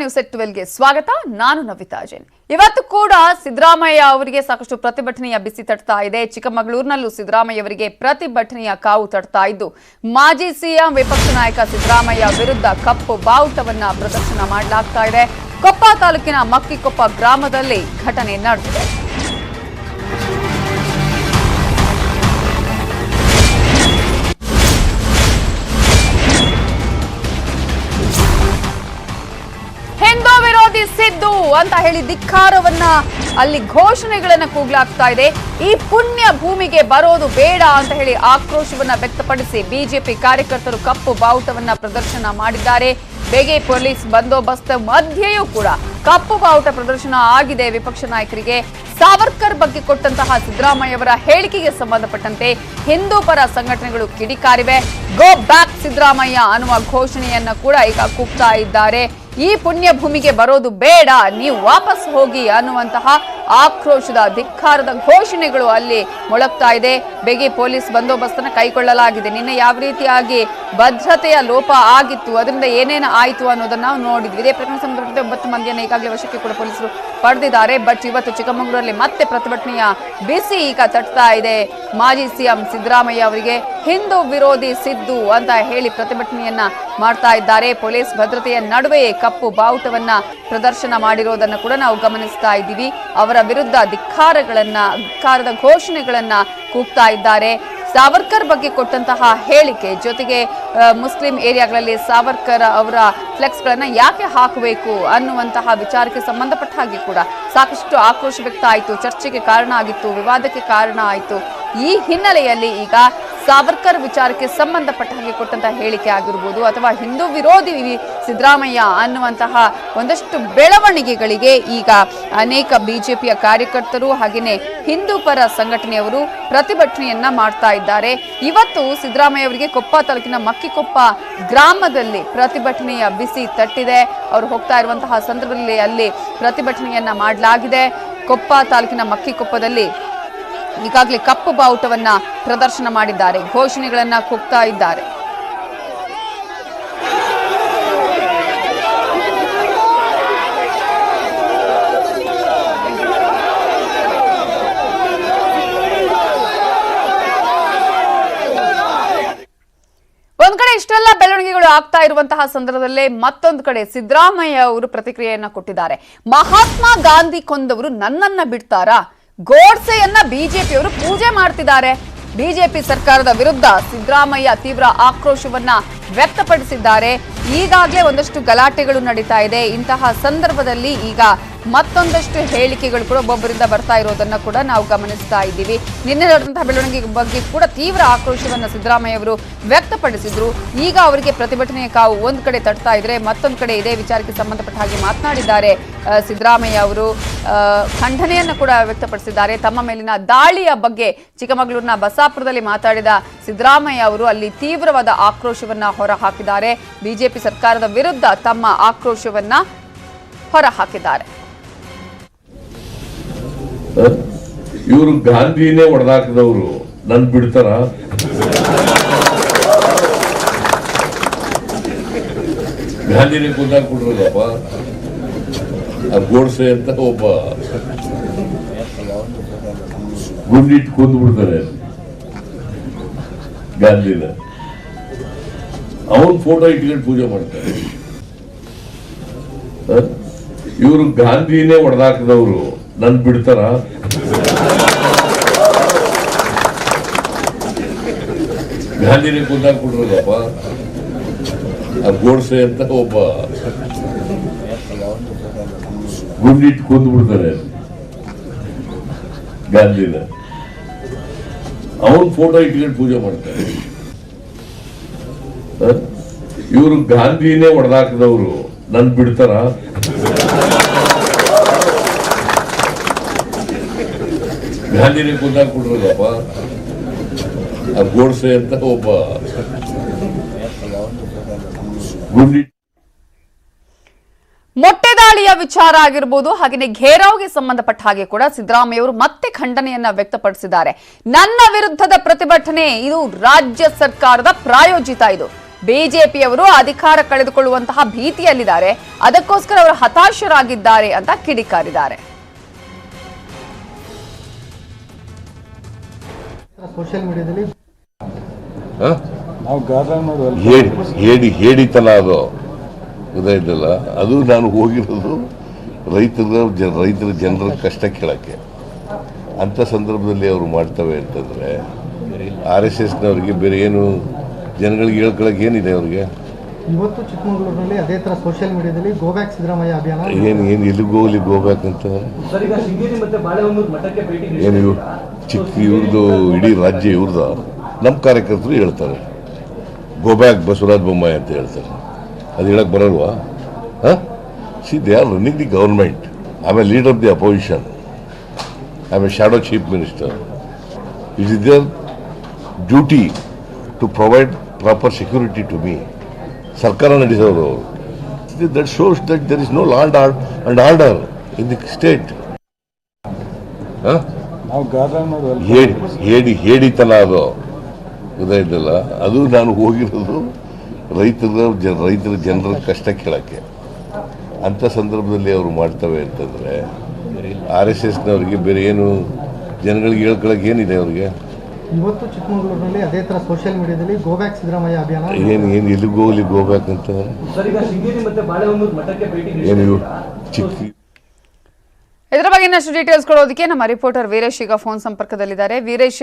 News ಎಟ್ 12ಗೆ ಸ್ವಾಗತ. ನಾನು ನವಿತಾ ಜೈನ್. ಇವತ್ತು ಕೂಡ ಸಿದ್ದರಾಮಯ್ಯ ಅವರಿಗೆ ಸಾಕಷ್ಟು ಪ್ರತಿಭಟನೆಯ ಬಿಸಿ ತಟ್ತಾ ಇದೆ. ಚಿಕ್ಕಮಗಳೂರಿನಲ್ಲೂ ಸಿದ್ದರಾಮಯ್ಯ ಅವರಿಗೆ ಪ್ರತಿಭಟನೆಯ ಕಾವು ತಟ್ತಾ ಇದ್ದು, ಮಾಜಿ ಸಿಎಂ ವಿಪಕ್ಷ ನಾಯಕ ಸಿದ್ದರಾಮಯ್ಯ ವಿರುದ್ಧ ಕಪ್ಪು ಬಾವುಟವನ್ನ ಪ್ರದರ್ಶನ ಮಾಡಲಾಗ್ತಾ ಇದೆ. ಕೊಪ್ಪ ತಾಲೂಕಿನ ಮಕ್ಕಿಕೊಪ್ಪ ಗ್ರಾಮದಲ್ಲಿ ಘಟನೆ ನಡೆದಿದೆ. ಹಿಂದೂ ವಿರೋಧಿ ಸಿದ್ದು ಅಂತ ಹೇಳಿ ಧಿಕ್ಕಾರವನ್ನ ಅಲ್ಲಿ ಘೋಷಣೆಗಳನ್ನ ಕೂಗ್ಲಾಗ್ತಾ ಇದೆ. ಈ ಪುಣ್ಯ ಭೂಮಿಗೆ ಬರೋದು ಬೇಡ ಅಂತ ಹೇಳಿ ಆಕ್ರೋಶವನ್ನ ವ್ಯಕ್ತಪಡಿಸಿ ಬಿಜೆಪಿ ಕಾರ್ಯಕರ್ತರು ಕಪ್ಪು ಬಾವುಟವನ್ನ ಪ್ರದರ್ಶನ ಮಾಡಿದ್ದಾರೆ. ಬೇಗೆ ಪೊಲೀಸ್ ಬಂದೋಬಸ್ತ್ ಮಧ್ಯೆಯೂ ಕೂಡ ಕಪ್ಪು ಬಾವುಟ ಪ್ರದರ್ಶನ ಆಗಿದೆ. ವಿಪಕ್ಷ ನಾಯಕರಿಗೆ ಸಾವರ್ಕರ್ ಬಗ್ಗೆ ಕೊಟ್ಟಂತಹ ಸಿದ್ದರಾಮಯ್ಯ ಅವರ ಹೇಳಿಕೆಗೆ ಸಂಬಂಧಪಟ್ಟಂತೆ ಹಿಂದೂ ಪರ ಸಂಘಟನೆಗಳು ಕಿಡಿಕಾರಿವೆ. ಗೋ ಬ್ಯಾಕ್ ಸಿದ್ದರಾಮಯ್ಯ ಅನ್ನುವ ಘೋಷಣೆಯನ್ನ ಕೂಡ ಈಗ ಕೂಗ್ತಾ ಇದ್ದಾರೆ. ಈ ಪುಣ್ಯ ಭೂಮಿಗೆ ಬರೋದು ಬೇಡ, ನೀವು ವಾಪಸ್ ಹೋಗಿ ಅನ್ನುವಂತಹ ಆಕ್ರೋಶದ ಧಿಕ್ಕಾರದ ಘೋಷಣೆಗಳು ಅಲ್ಲಿ ಮೊಳಗ್ತಾ ಇದೆ. ಬೇಗೆ ಪೊಲೀಸ್ ಬಂದೋಬಸ್ತನ್ನ ಕೈಗೊಳ್ಳಲಾಗಿದೆ. ನಿನ್ನೆ ಯಾವ ರೀತಿಯಾಗಿ ಭದ್ರತೆಯ ಲೋಪ ಆಗಿತ್ತು, ಅದರಿಂದ ಏನೇನು ಆಯಿತು ಅನ್ನೋದನ್ನ ನಾವು ನೋಡಿದ್ವಿ. ಇದೇ ಪ್ರಕರಣ ಸಂಬಂಧಪಟ್ಟಂತೆ 9 ಮಂದಿಯನ್ನು ಈಗಾಗಲೇ ವಶಕ್ಕೆ ಕೂಡ ಪೊಲೀಸರು ಪಡೆದಿದ್ದಾರೆ. ಬಟ್ ಇವತ್ತು ಚಿಕ್ಕಮಗಳೂರಲ್ಲಿ ಮತ್ತೆ ಪ್ರತಿಭಟನೆಯ ಬಿಸಿ ಈಗ ತಟ್ತಾ ಇದೆ. ಮಾಜಿ ಸಿಎಂ ಸಿದ್ದರಾಮಯ್ಯ ಅವರಿಗೆ ಹಿಂದೂ ವಿರೋಧಿ ಸಿದ್ದು ಅಂತ ಹೇಳಿ ಪ್ರತಿಭಟನೆಯನ್ನ ಮಾಡ್ತಾ ಇದ್ದಾರೆ. ಪೊಲೀಸ್ ಭದ್ರತೆಯ ನಡುವೆಯೇ ಕಪ್ಪು ಬಾವುಟವನ್ನ ಪ್ರದರ್ಶನ ಮಾಡಿರೋದನ್ನ ಕೂಡ ನಾವು ಗಮನಿಸ್ತಾ ಇದ್ದೀವಿ. ಅವರ ವಿರುದ್ಧ ಧಿಕ್ಕಾರದ ಘೋಷಣೆಗಳನ್ನ ಕೂಗ್ತಾ ಇದ್ದಾರೆ. ಸಾವರ್ಕರ್ ಬಗ್ಗೆ ಕೊಟ್ಟಂತಹ ಹೇಳಿಕೆ ಜೊತೆಗೆ ಮುಸ್ಲಿಂ ಏರಿಯಾಗಳಲ್ಲಿ ಸಾವರ್ಕರ್ ಅವರ ಫ್ಲೆಕ್ಸ್ ಗಳನ್ನ ಯಾಕೆ ಹಾಕಬೇಕು ಅನ್ನುವಂತಹ ವಿಚಾರಕ್ಕೆ ಸಂಬಂಧಪಟ್ಟ ಹಾಗೆ ಕೂಡ ಸಾಕಷ್ಟು ಆಕ್ರೋಶ ವ್ಯಕ್ತ ಆಯಿತು. ಚರ್ಚೆಗೆ ಕಾರಣ ಆಗಿತ್ತು, ವಿವಾದಕ್ಕೆ ಕಾರಣ ಆಯಿತು. ಈ ಹಿನ್ನೆಲೆಯಲ್ಲಿ ಈಗ ಸಾವರ್ಕರ್ ವಿಚಾರಕ್ಕೆ ಸಂಬಂಧಪಟ್ಟ ಹಾಗೆ ಕೊಟ್ಟಂತಹ ಹೇಳಿಕೆ ಆಗಿರ್ಬೋದು ಅಥವಾ ಹಿಂದೂ ವಿರೋಧಿ ಸಿದ್ದರಾಮಯ್ಯ ಅನ್ನುವಂತಹ ಒಂದಷ್ಟು ಬೆಳವಣಿಗೆಗಳಿಗೆ ಈಗ ಅನೇಕ ಬಿಜೆಪಿಯ ಕಾರ್ಯಕರ್ತರು ಹಾಗೆಯೇ ಹಿಂದೂ ಪರ ಸಂಘಟನೆಯವರು ಪ್ರತಿಭಟನೆಯನ್ನ ಮಾಡ್ತಾ ಇದ್ದಾರೆ. ಇವತ್ತು ಸಿದ್ದರಾಮಯ್ಯ ಅವರಿಗೆ ಕೊಪ್ಪ ತಾಲೂಕಿನ ಮಕ್ಕಿಕೊಪ್ಪ ಗ್ರಾಮದಲ್ಲಿ ಪ್ರತಿಭಟನೆಯ ಬಿಸಿ ತಟ್ಟಿದೆ. ಅವರು ಹೋಗ್ತಾ ಇರುವಂತಹ ಸಂದರ್ಭದಲ್ಲಿ ಅಲ್ಲಿ ಪ್ರತಿಭಟನೆಯನ್ನ ಮಾಡಲಾಗಿದೆ. ಕೊಪ್ಪ ತಾಲೂಕಿನ ಮಕ್ಕಿಕೊಪ್ಪದಲ್ಲಿ ಈಗಾಗಲೇ ಕಪ್ಪು ಬಾವುಟವನ್ನ ಪ್ರದರ್ಶನ ಮಾಡಿದ್ದಾರೆ, ಘೋಷಣೆಗಳನ್ನ ಕೂಗ್ತಾ ಇದ್ದಾರೆ. ಒಂದ್ ಕಡೆ ಇಷ್ಟೆಲ್ಲ ಬೆಳವಣಿಗೆಗಳು ಆಗ್ತಾ ಇರುವಂತಹ ಸಂದರ್ಭದಲ್ಲೇ ಮತ್ತೊಂದು ಕಡೆ ಸಿದ್ದರಾಮಯ್ಯ ಅವರು ಪ್ರತಿಕ್ರಿಯೆಯನ್ನ ಕೊಟ್ಟಿದ್ದಾರೆ. ಮಹಾತ್ಮ ಗಾಂಧಿ ಕೊಂದವರು ನನ್ನನ್ನ ಬಿಡ್ತಾರಾ? ಗೋಡ್ಸೆಯನ್ನ ಬಿಜೆಪಿಯವರು ಪೂಜೆ ಮಾಡ್ತಿದ್ದಾರೆ. ಬಿಜೆಪಿ ಸರ್ಕಾರದ ವಿರುದ್ಧ ಸಿದ್ದರಾಮಯ್ಯ ತೀವ್ರ ಆಕ್ರೋಶವನ್ನ ವ್ಯಕ್ತಪಡಿಸಿದ್ದಾರೆ. ಈಗಾಗಲೇ ಒಂದಷ್ಟು ಗಲಾಟೆಗಳು ನಡೀತಾ ಇದೆ. ಇಂತಹ ಸಂದರ್ಭದಲ್ಲಿ ಈಗ ಮತ್ತೊಂದಷ್ಟು ಹೇಳಿಕೆಗಳು ಕೂಡ ಒಬ್ಬೊಬ್ಬರಿಂದ ಬರ್ತಾ ಇರೋದನ್ನ ಕೂಡ ನಾವು ಗಮನಿಸ್ತಾ ಇದ್ದೀವಿ. ನಿನ್ನೆ ನಡೆದಂತಹ ಬೆಳವಣಿಗೆ ಬಗ್ಗೆ ಕೂಡ ತೀವ್ರ ಆಕ್ರೋಶವನ್ನ ಸಿದ್ದರಾಮಯ್ಯ ಅವರು ವ್ಯಕ್ತಪಡಿಸಿದ್ರು. ಈಗ ಅವರಿಗೆ ಪ್ರತಿಭಟನೆಯ ಕಾವು ಒಂದ್ ಕಡೆ ತಟ್ತಾ ಇದ್ರೆ, ಮತ್ತೊಂದು ಕಡೆ ಇದೇ ವಿಚಾರಕ್ಕೆ ಸಂಬಂಧಪಟ್ಟ ಹಾಗೆ ಮಾತನಾಡಿದ್ದಾರೆ ಸಿದ್ದರಾಮಯ್ಯ ಅವರು. ಖಂಡನೆಯನ್ನ ಕೂಡ ವ್ಯಕ್ತಪಡಿಸಿದ್ದಾರೆ. ತಮ್ಮ ಮೇಲಿನ ದಾಳಿಯ ಬಗ್ಗೆ ಚಿಕ್ಕಮಗಳೂರಿನ ಬಸಾಪುರದಲ್ಲಿ ಮಾತಾಡಿದ ಸಿದ್ದರಾಮಯ್ಯ ಅವರು ಅಲ್ಲಿ ತೀವ್ರವಾದ ಆಕ್ರೋಶವನ್ನ ಹೊರಹಾಕಿದ್ದಾರೆ. ಬಿಜೆಪಿ ಸರ್ಕಾರದ ವಿರುದ್ಧ ತಮ್ಮ ಆಕ್ರೋಶವನ್ನ ಹೊರಹಾಕಿದ್ದಾರೆ. ಇವರು ಗಾಂಧಿನೇ ಹೊಡೆದಾಕಿದವರು ನನ್ ಬಿಡ್ತಾರ? ಗಾಂಧಿನೇ ಕೊಂದಾಕ್ಬಿಟ್ರಲ್ಲಪ್ಪ. ಆ ಗೋಡ್ಸೆ ಅಂತ ಒಬ್ಬ ಗುಂಡಿಟ್ಟು ಕೊಂದು ಬಿಡ್ತಾರೆ ಗಾಂಧಿನ. ಅವನ್ ಫೋಟೋ ಇಟ್ಕೊಂಡು ಪೂಜೆ ಮಾಡ್ತಾರೆ. ಇವರು ಗಾಂಧಿನೇ ಹೊಡೆದಾಕಿದವರು ನನ್ ಬಿಡ್ತಾರ? ಗಾಂಧಿನೇ ಕೊಂದಾಕ್ಬಿಟ್ರಲ್ಲಪ್ಪ. ಆ ಗೋಡ್ಸೆ ಅಂತ ಒಬ್ಬ ಗುಂಡಿಟ್ಟು ಕೊಂದು ಬಿಡ್ತಾರೆ ಗಾಂಧಿನ. ಅವನ್ ಫೋಟೋ ಇಟ್ಕೊಂಡು ಪೂಜೆ ಮಾಡ್ತಾರೆ. ಇವರು ಗಾಂಧಿನೇ ಹೊಡೆದಾಕಿದವರು ನನ್ ಬಿಡ್ತಾರ? ಗಾಂಧಿನೇ ಕೊಂದಾಕ್ಬಿಟ್ರಲ್ಲಪ್ಪ. ಆ ಗೋಡ್ಸೆ ಅಂತ ಒಬ್ಬ ಗುಂಡಿ. ಮೊಟ್ಟೆದಾಳಿಯ ವಿಚಾರ ಆಗಿರಬಹುದು, ಹಾಗೆಯೇ ಘೇರಾವ್ಗೆ ಸಂಬಂಧಪಟ್ಟ ಹಾಗೆ ಕೂಡ ಸಿದ್ದರಾಮಯ್ಯ ಅವರು ಮತ್ತೆ ಖಂಡನೆಯನ್ನ ವ್ಯಕ್ತಪಡಿಸಿದ್ದಾರೆ. ನನ್ನ ವಿರುದ್ಧದ ಪ್ರತಿಭಟನೆ ಇದು ರಾಜ್ಯ ಸರ್ಕಾರದ ಪ್ರಾಯೋಜಿತ. ಇದು ಬಿಜೆಪಿಯವರು ಅಧಿಕಾರ ಕಳೆದುಕೊಳ್ಳುವಂತಹ ಭೀತಿಯಲ್ಲಿದ್ದಾರೆ, ಅದಕ್ಕೋಸ್ಕರ ಅವರು ಹತಾಶರಾಗಿದ್ದಾರೆ ಅಂತ ಕಿಡಿಕಾರಿದ್ದಾರೆ. ಸೋಷಿಯಲ್ ಮೀಡಿಯಾದಲ್ಲಿ ಹೇಳಿತನ ಅದು ಗೊತ್ತಾಯ್ತಲ್ಲ. ಅದು ನಾನು ಹೋಗಿರೋದು ರೈತರ ಜನರ ಕಷ್ಟ ಕೇಳಕ್ಕೆ. ಅಂಥ ಸಂದರ್ಭದಲ್ಲಿ ಅವರು ಮಾಡ್ತವೆ ಅಂತಂದರೆ RSSನವ್ರಿಗೆ ಬೇರೆ ಏನು ಜನಗಳಿಗೆ ಹೇಳ್ಕೊಳಕ್ಕೆ ಏನಿದೆ ಅವ್ರಿಗೆ? ಇವತ್ತು ಚಿಕ್ಕಮಗಳೂರಿನಲ್ಲಿ ಅದೇ ಥರ ಸೋಷಿಯಲ್ ಮೀಡಿಯಾದಲ್ಲಿ ಗೋಬ್ಯಾಕ್ ಸಿದ್ದರಾಮಯ್ಯ ಅಭಿಯಾನ ಏನು ಎಲ್ಲಿಗೆ ಹೋಗ್ಲಿ ಗೋಬ್ಯಾಕ್ ಅಂತ ಏನು ಇವ್ರದ್ದು ಇಡೀ ರಾಜ್ಯ ಇವ್ರದ್ದು. ನಮ್ಮ ಕಾರ್ಯಕರ್ತರು ಹೇಳ್ತಾರೆ ಗೋಬ್ಯಾಕ್ ಬಸವರಾಜ ಬೊಮ್ಮಾಯಿ ಅಂತ ಹೇಳ್ತಾರೆ. ಅದು ಹೇಳಕ್ಕೆ ಬರಲ್ವಾ? See they are running the government. I am a leader of the opposition. I am a shadow chief minister. It is their duty to provide proper security to me. ಸರ್ಕಾರ ನಡೆಸೋರು ಅವರು. That shows that there is no law and order in the state. ಹೇಳಿತನ ಅದು ಗೊತ್ತಾಯ್ತಲ್ಲ. ಅದು ನಾನು ಹೋಗಿರೋದು ರೈತರ ಜನರ ಕಷ್ಟ ಕೇಳಕ್ಕೆ. ಅಂಥ ಸಂದರ್ಭದಲ್ಲಿ ಅವರು ಮಾಡ್ತವೆ ಅಂತಂದರೆ RSSನವ್ರಿಗೆ ಬೇರೆ ಏನು ಜನಗಳಿಗೆ ಹೇಳ್ಕೊಳಕ್ಕೆ ಏನಿದೆ ಅವ್ರಿಗೆ? ಇವತ್ತು ಚಿಕ್ಕಮಗಳೂರಿನಲ್ಲಿ ಅದೇ ಥರ ಸೋಷಿಯಲ್ ಮೀಡಿಯಾದಲ್ಲಿ ಗೋಬ್ಯಾಕ್ ಸಿದ್ದರಾಮಯ್ಯ ಅಭಿಯಾನ ಏನು ಎಲ್ಲಿಗೆ ಹೋಗ್ಲಿ ಗೋಬ್ಯಾಕ್ ಅಂತ ಏನು ಇದರ ಬಗ್ಗೆ ಇನ್ನಷ್ಟು ಡೀಟೇಲ್ಸ್ ಕೊಡೋದಕ್ಕೆ ನಮ್ಮ ರಿಪೋರ್ಟರ್ ವೀರೇಶ್ ಈಗ ಫೋನ್ ಸಂಪರ್ಕದಲ್ಲಿದ್ದಾರೆ. ವೀರೇಶ್,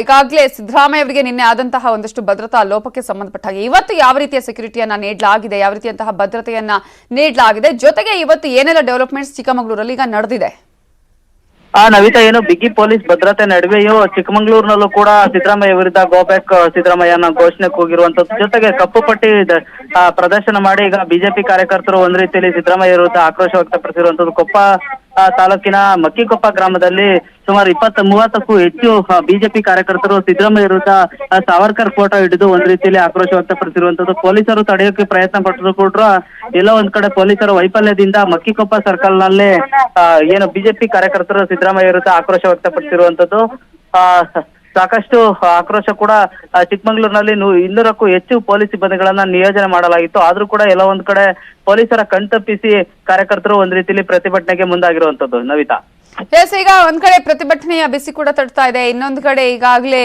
ಈಗಾಗಲೇ ಸಿದ್ದರಾಮಯ್ಯ ಅವರಿಗೆ ನಿನ್ನೆ ಆದಂತಹ ಒಂದಷ್ಟು ಭದ್ರತಾ ಲೋಪಕ್ಕೆ ಸಂಬಂಧಪಟ್ಟ ಹಾಗೆ ಇವತ್ತು ಯಾವ ರೀತಿಯ ಸೆಕ್ಯೂರಿಟಿಯನ್ನ ನೀಡಲಾಗಿದೆ, ಯಾವ ರೀತಿಯಂತಹ ಭದ್ರತೆಯನ್ನ ನೀಡಲಾಗಿದೆ, ಜೊತೆಗೆ ಇವತ್ತು ಏನೆಲ್ಲ ಡೆವಲಪ್ಮೆಂಟ್ಸ್ ಚಿಕ್ಕಮಗಳೂರಲ್ಲಿ ಈಗ ನಡೆದಿದೆ? ನವಿತಾ, ಏನು ಬಿಗಿ ಪೊಲೀಸ್ ಭದ್ರತೆ ನಡುವೆಯೂ ಚಿಕ್ಕಮಗಳೂರಿನಲ್ಲೂ ಕೂಡ ಸಿದ್ದರಾಮಯ್ಯ ವಿರುದ್ಧ ಗೋಬ್ಯಾಕ್ ಸಿದ್ದರಾಮಯ್ಯನ ಘೋಷಣೆ ಕೂಗಿರುವಂತದ್ದು, ಜೊತೆಗೆ ಕಪ್ಪು ಪಟ್ಟಿ ಪ್ರದರ್ಶನ ಮಾಡಿ ಈಗ ಬಿಜೆಪಿ ಕಾರ್ಯಕರ್ತರು ಒಂದ್ ರೀತಿಯಲ್ಲಿ ಸಿದ್ದರಾಮಯ್ಯ ವಿರುದ್ಧ ಆಕ್ರೋಶ ವ್ಯಕ್ತಪಡಿಸಿರುವಂತದ್ದು. ಕೊಪ್ಪ ತಾಲೂಕಿನ ಮಕ್ಕಿಕೊಪ್ಪ ಗ್ರಾಮದಲ್ಲಿ ಸುಮಾರು 20-30ಕ್ಕೂ ಹೆಚ್ಚು ಬಿಜೆಪಿ ಕಾರ್ಯಕರ್ತರು ಸಿದ್ದರಾಮಯ್ಯ ವಿರುದ್ಧ ಸಾವರ್ಕರ್ ಫೋಟೋ ಹಿಡಿದು ಒಂದ್ ರೀತಿಯಲ್ಲಿ ಆಕ್ರೋಶ ವ್ಯಕ್ತಪಡಿಸಿರುವಂತದ್ದು. ಪೊಲೀಸರು ತಡೆಯೋಕೆ ಪ್ರಯತ್ನ ಪಟ್ಟರು ಕೂಡ ಎಲ್ಲೋ ಒಂದ್ ಕಡೆ ಪೊಲೀಸರ ವೈಫಲ್ಯದಿಂದ ಮಕ್ಕಿಕೊಪ್ಪ ಸರ್ಕಲ್ ನಲ್ಲಿ ಏನು ಬಿಜೆಪಿ ಕಾರ್ಯಕರ್ತರು ಸಿದ್ದರಾಮಯ್ಯ ವಿರುದ್ಧ ಆಕ್ರೋಶ ವ್ಯಕ್ತಪಡಿಸಿರುವಂತದ್ದು. ಸಾಕಷ್ಟು ಆಕ್ರೋಶ ಕೂಡ ಚಿಕ್ಕಮಗಳೂರಿನಲ್ಲಿ 200ಕ್ಕೂ ಹೆಚ್ಚು ಪೊಲೀಸ್ ಸಿಬ್ಬಂದಿಗಳನ್ನ ನಿಯೋಜನೆ ಮಾಡಲಾಗಿತ್ತು. ಆದ್ರೂ ಕೂಡ ಎಲ್ಲ ಒಂದ್ ಕಡೆ ಪೊಲೀಸರ ಕಣ್ತಪ್ಪಿಸಿ ಕಾರ್ಯಕರ್ತರು ಒಂದ್ ರೀತಿಯಲ್ಲಿ ಪ್ರತಿಭಟನೆಗೆ ಮುಂದಾಗಿರುವಂತದ್ದು. ನವಿತಾ, ಎಸ್, ಈಗ ಒಂದ್ ಕಡೆ ಪ್ರತಿಭಟನೆಯ ಬಿಸಿ ಕೂಡ ತಡ್ತಾ ಇದೆ, ಇನ್ನೊಂದು ಕಡೆ ಈಗಾಗಲೇ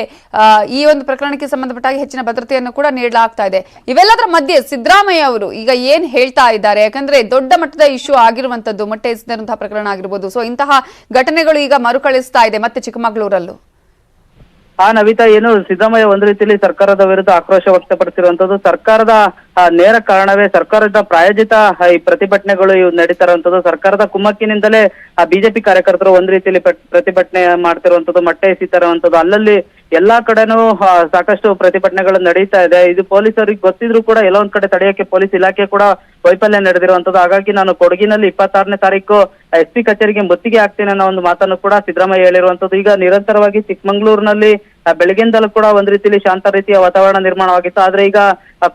ಈ ಒಂದು ಪ್ರಕರಣಕ್ಕೆ ಸಂಬಂಧಪಟ್ಟಾಗಿ ಹೆಚ್ಚಿನ ಭದ್ರತೆಯನ್ನು ಕೂಡ ನೀಡಲಾಗ್ತಾ ಇದೆ. ಇವೆಲ್ಲದರ ಮಧ್ಯೆ ಸಿದ್ದರಾಮಯ್ಯ ಅವರು ಈಗ ಏನ್ ಹೇಳ್ತಾ ಇದ್ದಾರೆ? ಯಾಕಂದ್ರೆ ದೊಡ್ಡ ಮಟ್ಟದ ಇಶ್ಯೂ ಆಗಿರುವಂತದ್ದು ಮೊಟ್ಟೆ ಎಸೆದಂತಹ ಪ್ರಕರಣ ಆಗಿರ್ಬೋದು. ಸೊ ಇಂತಹ ಘಟನೆಗಳು ಈಗ ಮರುಕಳಿಸ್ತಾ ಇದೆ ಮತ್ತೆ ಚಿಕ್ಕಮಗಳೂರಲ್ಲೂ. ನವಿತಾ, ಏನು ಸಿದ್ದರಾಮಯ್ಯ ಒಂದ್ ರೀತಿಯಲ್ಲಿ ಸರ್ಕಾರದ ವಿರುದ್ಧ ಆಕ್ರೋಶ ವ್ಯಕ್ತಪಡಿಸಿರುವಂತದ್ದು. ಸರ್ಕಾರದ ನೇರ ಕಾರಣವೇ ಸರ್ಕಾರದ ಪ್ರಾಯೋಜಿತ ಈ ಪ್ರತಿಭಟನೆಗಳು ನಡೀತಾ ಇರುವಂತದ್ದು. ಸರ್ಕಾರದ ಕುಮ್ಮಕ್ಕಿನಿಂದಲೇ ಬಿಜೆಪಿ ಕಾರ್ಯಕರ್ತರು ಒಂದ್ ರೀತಿಯಲ್ಲಿ ಪ್ರತಿಭಟನೆ ಮಾಡ್ತಿರುವಂತದ್ದು, ಮೊಟ್ಟೆ ಎಸಿತಾ ಇರುವಂತದ್ದು. ಅಲ್ಲಲ್ಲಿ ಎಲ್ಲಾ ಕಡೆನೂ ಸಾಕಷ್ಟು ಪ್ರತಿಭಟನೆಗಳು ನಡೀತಾ ಇದೆ. ಇದು ಪೊಲೀಸರಿಗೆ ಗೊತ್ತಿದ್ರು ಕೂಡ ಎಲ್ಲ ಒಂದ್ ಕಡೆ ತಡೆಯೋಕೆ ಪೊಲೀಸ್ ಇಲಾಖೆ ಕೂಡ ವೈಫಲ್ಯ ನಡೆದಿರುವಂತದ್ದು. ಹಾಗಾಗಿ ನಾನು ಕೊಡಗಿನಲ್ಲಿ 26ನೇ ತಾರೀಕು SP ಕಚೇರಿಗೆ ಮುತ್ತಿಗೆ ಹಾಕ್ತೇನೆ ಅನ್ನೋ ಒಂದು ಮಾತನ್ನು ಕೂಡ ಸಿದ್ದರಾಮಯ್ಯ ಹೇಳಿರುವಂತದ್ದು. ಈಗ ನಿರಂತರವಾಗಿ ಚಿಕ್ಕಮಗಳೂರಿನಲ್ಲಿ ಬೆಳಗ್ಗೆಯಿಂದಲೂ ಕೂಡ ಒಂದ್ ರೀತಿಯಲ್ಲಿ ಶಾಂತ ರೀತಿಯ ವಾತಾವರಣ ನಿರ್ಮಾಣವಾಗಿತ್ತು. ಆದ್ರೆ ಈಗ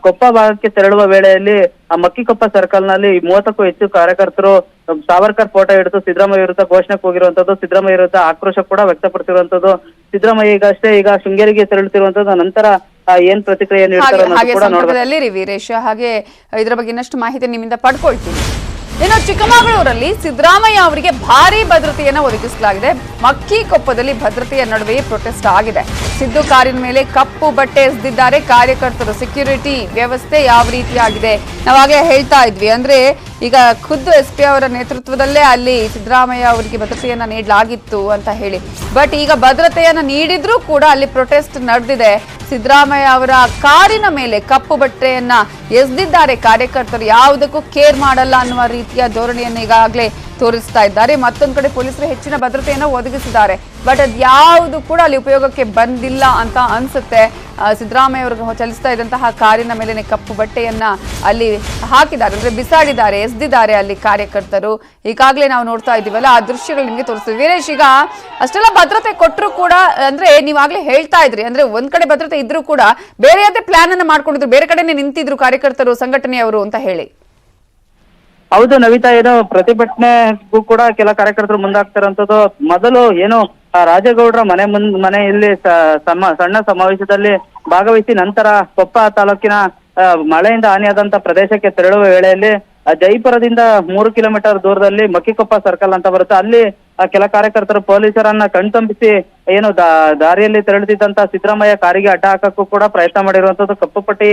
ಕೊಪ್ಪ ಭಾಗಕ್ಕೆ ತೆರಳುವ ವೇಳೆಯಲ್ಲಿ ಮಕ್ಕಿಕೊಪ್ಪ ಸರ್ಕಲ್ ನಲ್ಲಿ 30ಕ್ಕೂ ಹೆಚ್ಚು ಕಾರ್ಯಕರ್ತರು ಸಾವರ್ಕರ್ ಫೋಟೋ ಹಿಡಿದು ಸಿದ್ದರಾಮಯ್ಯ ವಿರುದ್ಧ ಘೋಷಣೆ ಕೂಗಿರುವಂತದ್ದು, ಸಿದ್ದರಾಮಯ್ಯ ವಿರುದ್ಧ ಆಕ್ರೋಶ ಕೂಡ ವ್ಯಕ್ತಪಡಿಸಿರುವಂತದ್ದು. ಸಿದ್ದರಾಮಯ್ಯ ಈಗ ಶೃಂಗೇರಿಗೆ ತೆರಳುತ್ತಿರುವಂತದ್ದು. ನಂತರ ಏನ್ ಪ್ರತಿಕ್ರಿಯೆ ನೀಡ್ತಾರೆ ವೀರೇಶ್, ಹಾಗೆ ಇದರ ಬಗ್ಗೆ ಇನ್ನಷ್ಟು ಮಾಹಿತಿ ನಿಮ್ಮಿಂದ ಪಡ್ಕೊಳ್ತೀನಿ. ಇನ್ನು ಚಿಕ್ಕಮಗಳೂರಲ್ಲಿ ಸಿದ್ದರಾಮಯ್ಯ ಅವರಿಗೆ ಭಾರಿ ಭದ್ರತೆಯನ್ನು ಒದಗಿಸಲಾಗಿದೆ. ಮಕ್ಕಿಕೊಪ್ಪದಲ್ಲಿ ಭದ್ರತೆಯ ನಡುವೆಯೇ ಪ್ರೊಟೆಸ್ಟ್ ಆಗಿದೆ. ಸಿದ್ದು ಕಾರಿನ ಮೇಲೆ ಕಪ್ಪು ಬಟ್ಟೆ ಎಸೆದಿದ್ದಾರೆ ಕಾರ್ಯಕರ್ತರು. ಸೆಕ್ಯೂರಿಟಿ ವ್ಯವಸ್ಥೆ ಯಾವ ರೀತಿಯಾಗಿದೆ ನಾವಾಗಲೇ ಹೇಳ್ತಾ ಇದ್ವಿ. ಅಂದ್ರೆ ಈಗ ಖುದ್ದು SP ಅವರ ನೇತೃತ್ವದಲ್ಲೇ ಅಲ್ಲಿ ಸಿದ್ದರಾಮಯ್ಯ ಅವರಿಗೆ ಭದ್ರತೆಯನ್ನ ನೀಡಲಾಗಿತ್ತು ಅಂತ ಹೇಳಿ, ಬಟ್ ಈಗ ಭದ್ರತೆಯನ್ನ ನೀಡಿದ್ರೂ ಕೂಡ ಅಲ್ಲಿ ಪ್ರೊಟೆಸ್ಟ್ ನಡೆದಿದೆ. ಸಿದ್ದರಾಮಯ್ಯ ಅವರ ಕಾರಿನ ಮೇಲೆ ಕಪ್ಪು ಬಟ್ಟೆಯನ್ನ ಎಸೆದಿದ್ದಾರೆ ಕಾರ್ಯಕರ್ತರು. ಯಾವುದಕ್ಕೂ ಕೇರ್ ಮಾಡಲ್ಲ ಅನ್ನುವ ರೀತಿಯ ಧೋರಣೆಯನ್ನು ಈಗಾಗಲೇ ತೋರಿಸ್ತಾ ಇದ್ದಾರೆ. ಮತ್ತೊಂದು ಕಡೆ ಪೊಲೀಸರು ಹೆಚ್ಚಿನ ಭದ್ರತೆಯನ್ನು ಒದಗಿಸಿದ್ದಾರೆ, ಬಟ್ ಅದು ಯಾವುದು ಕೂಡ ಅಲ್ಲಿ ಉಪಯೋಗಕ್ಕೆ ಬಂದಿಲ್ಲ ಅಂತ ಅನ್ಸುತ್ತೆ. ಸಿದ್ದರಾಮಯ್ಯ ಅವರು ಚಲಿಸ್ತಾ ಇದ್ದಂತಹ ಕಾರಿನ ಮೇಲೆನೆ ಕಪ್ಪು ಬಟ್ಟೆಯನ್ನ ಅಲ್ಲಿ ಹಾಕಿದ್ದಾರೆ, ಅಂದ್ರೆ ಬಿಸಾಡಿದ್ದಾರೆ, ಎಸೆದಿದ್ದಾರೆ ಅಲ್ಲಿ ಕಾರ್ಯಕರ್ತರು. ಈಗಾಗಲೇ ನಾವು ನೋಡ್ತಾ ಇದ್ದೀವಲ್ಲ, ಆ ದೃಶ್ಯಗಳು ನಿಮಗೆ ತೋರಿಸ್ತೀವಿ. ವೀರೇಶ್, ಈಗ ಅಷ್ಟೆಲ್ಲ ಭದ್ರತೆ ಕೊಟ್ಟರು ಕೂಡ, ಅಂದ್ರೆ ನೀವಾಗ್ಲೇ ಹೇಳ್ತಾ ಇದ್ರಿ, ಅಂದ್ರೆ ಒಂದ್ ಕಡೆ ಭದ್ರತೆ ಇದ್ರೂ ಕೂಡ ಬೇರೆಯದೇ ಪ್ಲಾನ್ ಅನ್ನ ಮಾಡ್ಕೊಂಡಿದ್ರು, ಬೇರೆ ಕಡೆನೆ ನಿಂತಿದ್ರು ಕಾರ್ಯಕರ್ತರು, ಸಂಘಟನೆಯವರು ಅಂತ ಹೇಳಿ. ಹೌದು ನವಿತಾ, ಏನು ಪ್ರತಿಭಟನೆಗೂ ಕೂಡ ಕೆಲ ಕಾರ್ಯಕರ್ತರು ಮುಂದಾಗ್ತಿರೋಂಥದ್ದು. ಮೊದಲು ಏನು ರಾಜೇಗೌಡರ ಮನೆಯಲ್ಲಿ ಸಣ್ಣ ಸಮಾವೇಶದಲ್ಲಿ ಭಾಗವಹಿಸಿ ನಂತರ ಕೊಪ್ಪ ತಾಲೂಕಿನ ಮಳೆಯಿಂದ ಹಾನಿಯಾದಂತ ಪ್ರದೇಶಕ್ಕೆ ತೆರಳುವ ವೇಳೆಯಲ್ಲಿ ಜೈಪುರದಿಂದ 3 ಕಿಲೋಮೀಟರ್ ದೂರದಲ್ಲಿ ಮಕ್ಕಿಕೊಪ್ಪ ಸರ್ಕಲ್ ಅಂತ ಬರುತ್ತೆ. ಅಲ್ಲಿ ಕೆಲ ಕಾರ್ಯಕರ್ತರು ಪೊಲೀಸರನ್ನ ಕಣ್ತಂಬಿಸಿ ಏನು ದಾರಿಯಲ್ಲಿ ತೆರಳುತ್ತಿದ್ದಂತ ಸಿದ್ದರಾಮಯ್ಯ ಕಾರಿಗೆ ಅಡ್ಡ ಹಾಕಕ್ಕೂ ಕೂಡ ಪ್ರಯತ್ನ ಮಾಡಿರುವಂತದ್ದು, ಕಪ್ಪುಪಟ್ಟಿ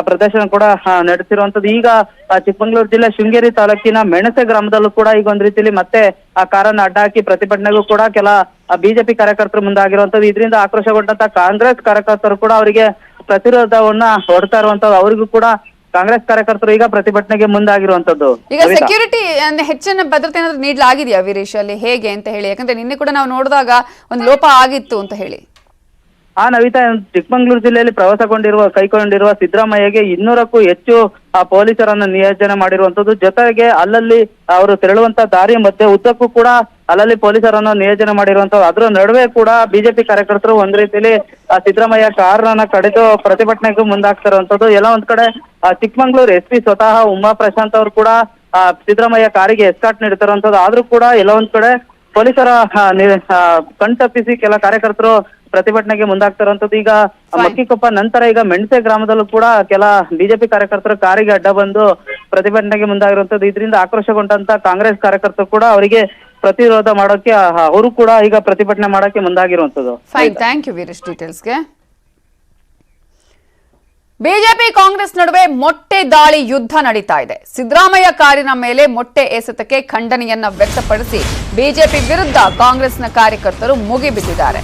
ಪ್ರದರ್ಶನ ಕೂಡ ನಡೆಸಿರುವಂತದ್ದು. ಈಗ ಚಿಕ್ಕಮಗಳೂರು ಜಿಲ್ಲೆ ಶೃಂಗೇರಿ ತಾಲೂಕಿನ ಮೆಣಸೆ ಗ್ರಾಮದಲ್ಲೂ ಕೂಡ ಈಗ ಒಂದ್ ರೀತಿಯಲ್ಲಿ ಮತ್ತೆ ಆ ಕಾರನ್ನ ಅಡ್ಡ ಹಾಕಿ ಪ್ರತಿಭಟನೆಗೂ ಕೂಡ ಕೆಲ ಬಿಜೆಪಿ ಕಾರ್ಯಕರ್ತರು ಮುಂದಾಗಿರುವಂತದ್ದು. ಇದರಿಂದ ಆಕ್ರೋಶಗೊಂಡಂತ ಕಾಂಗ್ರೆಸ್ ಕಾರ್ಯಕರ್ತರು ಕೂಡ ಅವರಿಗೆ ಪ್ರತಿರೋಧವನ್ನ ಹೊಡ್ತಾ ಇರುವಂತದ್ದು. ಅವರಿಗೂ ಕೂಡ ಕಾಂಗ್ರೆಸ್ ಕಾರ್ಯಕರ್ತರು ಈಗ ಪ್ರತಿಭಟನೆಗೆ ಮುಂದಾಗಿರುವಂತದ್ದು. ಈಗ ಸೆಕ್ಯೂರಿಟಿ ಹೆಚ್ಚಿನ ಭದ್ರತೆ ಏನಾದ್ರು ನೀಡಲಾಗಿದೆಯಾ ವೀರೇಶ್ ಅಲ್ಲಿ, ಹೇಗೆ ಅಂತ ಹೇಳಿ? ಯಾಕಂದ್ರೆ ನಿನ್ನೆ ಕೂಡ ನಾವು ನೋಡಿದಾಗ ಒಂದು ಲೋಪ ಆಗಿತ್ತು ಅಂತ ಹೇಳಿ. ನವಿತಾ, ಚಿಕ್ಕಮಗಳೂರು ಜಿಲ್ಲೆಯಲ್ಲಿ ಕೈಗೊಂಡಿರುವ ಸಿದ್ದರಾಮಯ್ಯಗೆ 200ಕ್ಕೂ ಹೆಚ್ಚು ಪೊಲೀಸರನ್ನು ನಿಯೋಜನೆ ಮಾಡಿರುವಂತದ್ದು. ಜೊತೆಗೆ ಅಲ್ಲಲ್ಲಿ ಅವರು ತೆರಳುವಂತ ದಾರಿ ಮಧ್ಯೆ ಉದ್ದಕ್ಕೂ ಕೂಡ ಅಲ್ಲಲ್ಲಿ ಪೊಲೀಸರನ್ನು ನಿಯೋಜನೆ ಮಾಡಿರುವಂತದ್ದು. ಅದರ ನಡುವೆ ಕೂಡ ಬಿಜೆಪಿ ಕಾರ್ಯಕರ್ತರು ಒಂದ್ ರೀತಿಯಲ್ಲಿ ಸಿದ್ದರಾಮಯ್ಯ ಕಾರನ್ನ ಕಡಿದು ಪ್ರತಿಭಟನೆಗೂ ಮುಂದಾಗ್ತಿರುವಂತದ್ದು. ಎಲ್ಲ ಒಂದ್ ಕಡೆ ಚಿಕ್ಕಮಗಳೂರು SP ಸ್ವತಃ ಉಮಾ ಪ್ರಶಾಂತ್ ಅವರು ಕೂಡ ಸಿದ್ದರಾಮಯ್ಯ ಕಾರಿಗೆ ಎಸ್ಕಾರ್ಟ್ ನೀಡುತ್ತಿರುವಂತದ್ದು. ಆದ್ರೂ ಕೂಡ ಎಲ್ಲ ಒಂದ್ ಕಡೆ ಪೊಲೀಸರ ಕಣ್ತಪ್ಪಿಸಿ ಕೆಲ ಕಾರ್ಯಕರ್ತರು ಪ್ರತಿಭಟನೆಗೆ ಮುಂದಾಗ್ತಿರುವಂತದ್ದು. ಈಗ ಮಕ್ಕಿಕೊಪ್ಪ ನಂತರ ಈಗ ಮೆಣಸೆ ಗ್ರಾಮದಲ್ಲೂ ಕೂಡ ಕೆಲ ಬಿಜೆಪಿ ಕಾರ್ಯಕರ್ತರು ಕಾರಿಗೆ ಅಡ್ಡ ಬಂದು ಪ್ರತಿಭಟನೆಗೆ ಮುಂದಾಗಿರುವಂತದ್ದು. ಇದರಿಂದ ಆಕ್ರೋಶಗೊಂಡಂತ ಕಾಂಗ್ರೆಸ್ ಕಾರ್ಯಕರ್ತರು ಕೂಡ ಅವರಿಗೆ ಪ್ರತಿರೋಧ ಮಾಡೋಕೆ ಅವರು ಕೂಡ ಈಗ ಪ್ರತಿಭಟನೆ ಮಾಡೋಕೆ ಮುಂದಾಗಿರುವಂತದ್ದು. ಫೈನ್, ಥ್ಯಾಂಕ್ ಯು ವೀರೇಶ್ ಡೀಟೇಲ್ಸ್ಗೆ. ಬಿಜೆಪಿ ಕಾಂಗ್ರೆಸ್ ನಡುವೆ ಮೊಟ್ಟೆ ದಾಳಿ ಯುದ್ಧ ನಡೀತಾ ಇದೆ. ಸಿದ್ದರಾಮಯ್ಯ ಕಾರಿನ ಮೇಲೆ ಮೊಟ್ಟೆ ಎಸೆತಕ್ಕೆ ಖಂಡನೆಯನ್ನ ವ್ಯಕ್ತಪಡಿಸಿ ಬಿಜೆಪಿ ವಿರುದ್ಧ ಕಾಂಗ್ರೆಸ್ನ ಕಾರ್ಯಕರ್ತರು ಮುಗಿಬಿದ್ದಿದ್ದಾರೆ.